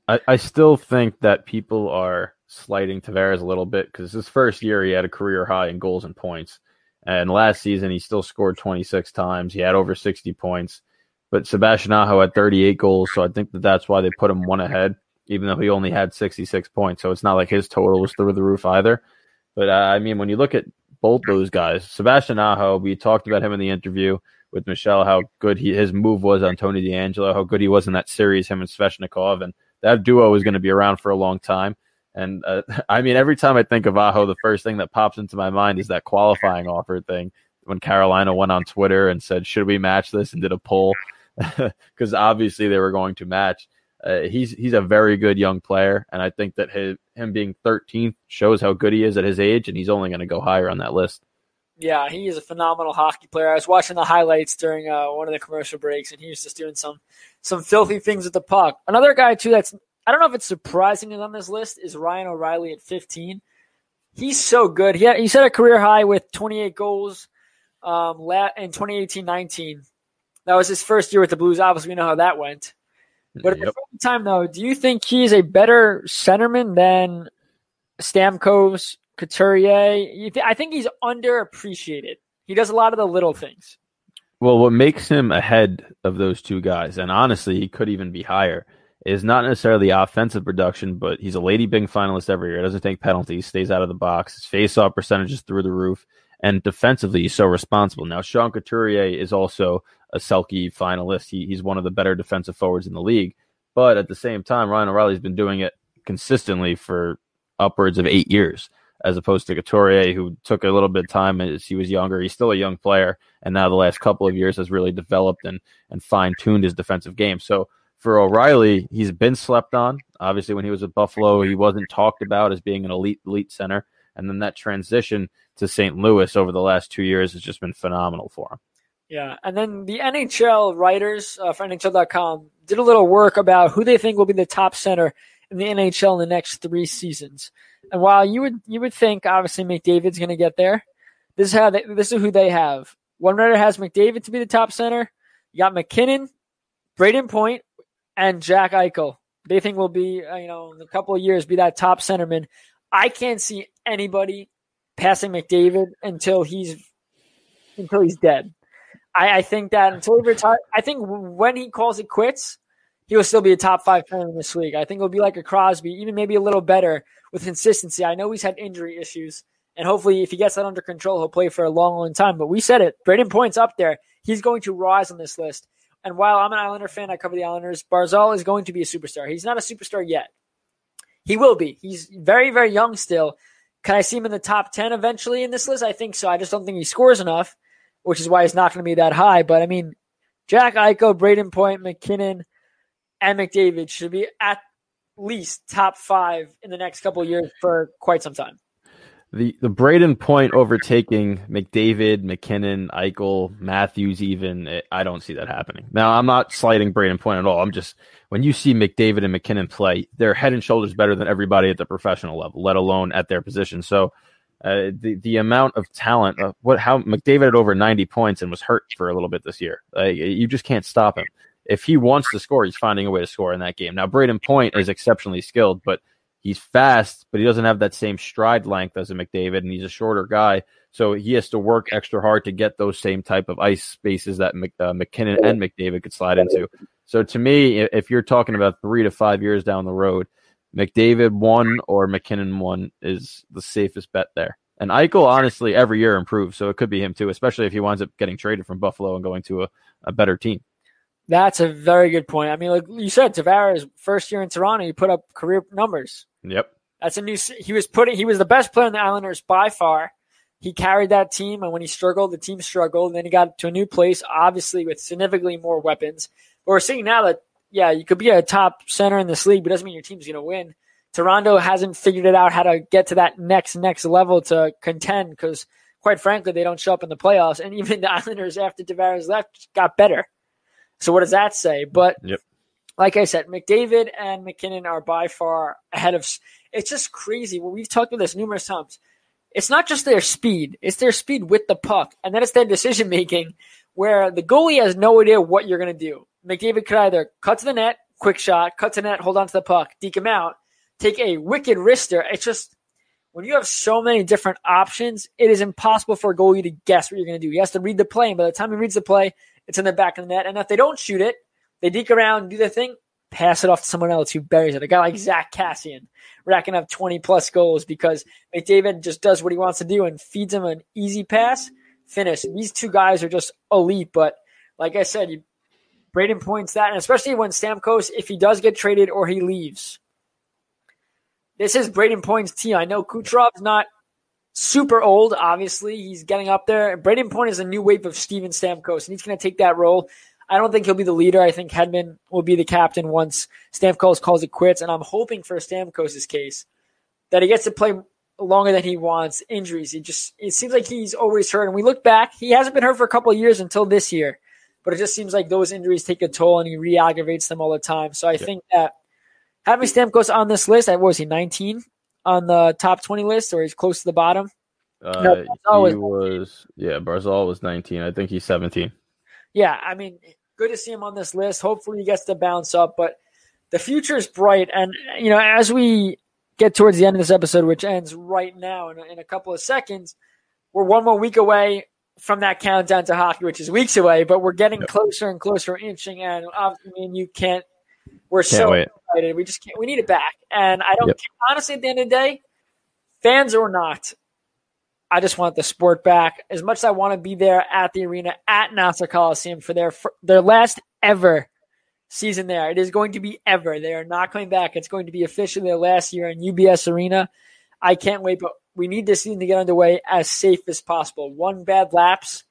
I still think that people are slighting Tavares a little bit, because his first year he had a career high in goals and points. And last season he still scored 26 times. He had over 60 points. But Sebastian Aho had 38 goals, so I think that's why they put him one ahead, even though he only had 66 points. So it's not like his total was through the roof either. But, I mean, when you look at both those guys, Sebastian Aho, we talked about him in the interview with Michel, how good his move was on Tony DeAngelo, how good he was in that series, him and Svechnikov. And that duo is going to be around for a long time. And, I mean, every time I think of Aho, the first thing that pops into my mind is that qualifying offer thing when Carolina went on Twitter and said, should we match this, and did a poll, because obviously they were going to match. He's a very good young player, and I think that him being 13th shows how good he is at his age, and he's only going to go higher on that list. Yeah, he is a phenomenal hockey player. I was watching the highlights during one of the commercial breaks, and he was just doing some filthy things with the puck. Another guy, too, I don't know if it's surprising on this list, is Ryan O'Reilly at 15. He's so good. He set a career high with 28 goals in 2018-19. That was his first year with the Blues. Obviously, we know how that went. But at the same time, though, do you think he's a better centerman than Stamkos, Couturier? I think he's underappreciated. He does a lot of the little things. Well, what makes him ahead of those two guys, and honestly, he could even be higher, is not necessarily offensive production, but he's a Lady Byng finalist every year. Doesn't take penalties, stays out of the box. His face-off percentage is through the roof. And defensively, he's so responsible. Now, Sean Couturier is also a Selke finalist. He's one of the better defensive forwards in the league. But at the same time, Ryan O'Reilly's been doing it consistently for upwards of 8 years, as opposed to Couturier, who took a little bit of time as he was younger. He's still a young player, and now the last couple of years has really developed and fine-tuned his defensive game. So for O'Reilly, he's been slept on. Obviously, when he was at Buffalo, he wasn't talked about as being an elite center. And then that transition to St. Louis over the last 2 years has just been phenomenal for him. Yeah, and then the NHL writers for NHL.com did a little work about who they think will be the top center in the NHL in the next 3 seasons. And while you would think obviously McDavid's going to get there, this is who they have. One writer has McDavid to be the top center. You got McKinnon, Braden Point, and Jack Eichel. They think will be in a couple of years be that top centerman. I can't see anybody passing McDavid until he's dead. I think that until he retires, I think when he calls it quits, he will still be a top 5 player in this league. I think he'll be like a Crosby, even maybe a little better with consistency. I know he's had injury issues, and hopefully if he gets that under control, he'll play for a long, long time. But we said it. Braden Point's up there. He's going to rise on this list. And while I'm an Islander fan, I cover the Islanders, Barzal is going to be a superstar. He's not a superstar yet. He will be. He's very, very young still. Can I see him in the top 10 eventually in this list? I think so. I just don't think he scores enough, which is why he's not going to be that high. But, I mean, Jack Eichel, Braden Point, McKinnon, and McDavid should be at least top 5 in the next couple of years for quite some time. The Braden Point overtaking McDavid, McKinnon, Eichel, Matthews even, I don't see that happening. Now, I'm not slighting Braden Point at all. I'm just, when you see McDavid and McKinnon play, they're head and shoulders better than everybody at the professional level, let alone at their position. So the amount of talent, how McDavid had over 90 points and was hurt for a little bit this year. You just can't stop him. If he wants to score, he's finding a way to score in that game. Now, Braden Point is exceptionally skilled, but he's fast, but he doesn't have that same stride length as a McDavid, and he's a shorter guy. So he has to work extra hard to get those same type of ice spaces that McKinnon and McDavid could slide into. So to me, if you're talking about 3 to 5 years down the road, McDavid 1 or McKinnon 1 is the safest bet there. And Eichel, honestly, every year improves, so it could be him too, especially if he winds up getting traded from Buffalo and going to a better team. That's a very good point. I mean, like you said, Tavares' first year in Toronto, he put up career numbers. Yep. That's he was the best player in the Islanders by far. He carried that team, and when he struggled, the team struggled. And then he got to a new place, obviously with significantly more weapons. But we're seeing now that, yeah, you could be a top center in this league, but it doesn't mean your team's going to win. Toronto hasn't figured it out how to get to that next level to contend because, quite frankly, they don't show up in the playoffs. And even the Islanders, after Tavares left, got better. So what does that say? But like I said, McDavid and McKinnon are by far ahead of – it's just crazy. Well, we've talked about this numerous times. It's not just their speed. It's their speed with the puck. And then it's their decision-making where the goalie has no idea what you're going to do. McDavid could either cut to the net, quick shot, cut to the net, hold on to the puck, deke him out, take a wicked wrister. It's just when you have so many different options, it is impossible for a goalie to guess what you're going to do. He has to read the play, and by the time he reads the play, it's in the back of the net. And if they don't shoot it, they deke around, do their thing, pass it off to someone else who buries it. A guy like Zach Kassian racking up 20-plus goals because McDavid just does what he wants to do and feeds him an easy pass, finish. These two guys are just elite. But like I said, Braden Point's that, and especially when Stamkos, if he does get traded or he leaves, this is Braden Point's team. I know Kucherov's not super old, obviously. He's getting up there. Braden Point is a new wave of Steven Stamkos, and he's going to take that role. I don't think he'll be the leader. I think Hedman will be the captain once Stamkos calls it quits, and I'm hoping for Stamkos' case that he gets to play longer than he wants. Injuries, it seems like he's always hurt. And we look back, he hasn't been hurt for a couple of years until this year, but it just seems like those injuries take a toll, and he re-aggravates them all the time. So I think that having Stamkos on this list, what was he, 19 on the top 20 list, or he's close to the bottom? Barzal was 19. I think he's 17. Yeah, I mean, good to see him on this list. Hopefully he gets to bounce up, but the future is bright. And, as we get towards the end of this episode, which ends right now in a couple of seconds, we're one more week away from that countdown to hockey, which is weeks away, but we're getting closer and closer, inching. And obviously, we're so excited. We just can't, we need it back. And I don't, honestly, at the end of the day, fans or not, I just want the sport back. As much as I want to be there at the arena at Nassau Coliseum for their last ever season there. It is going to be ever. They are not coming back. It's going to be officially their last year in UBS Arena. I can't wait, but we need this season to get underway as safe as possible. One bad lapse,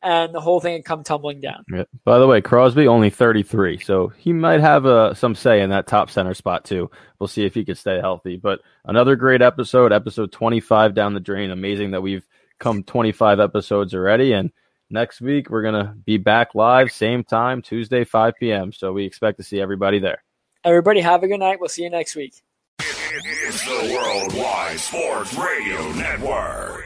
and the whole thing would come tumbling down. Yeah. By the way, Crosby only 33, so he might have some say in that top center spot too. We'll see if he can stay healthy. But another great episode 25 down the drain. Amazing that we've come 25 episodes already, and next week we're going to be back live, same time, Tuesday, 5 p.m. So we expect to see everybody there. Everybody have a good night. We'll see you next week. It's the Worldwide Sports Radio Network.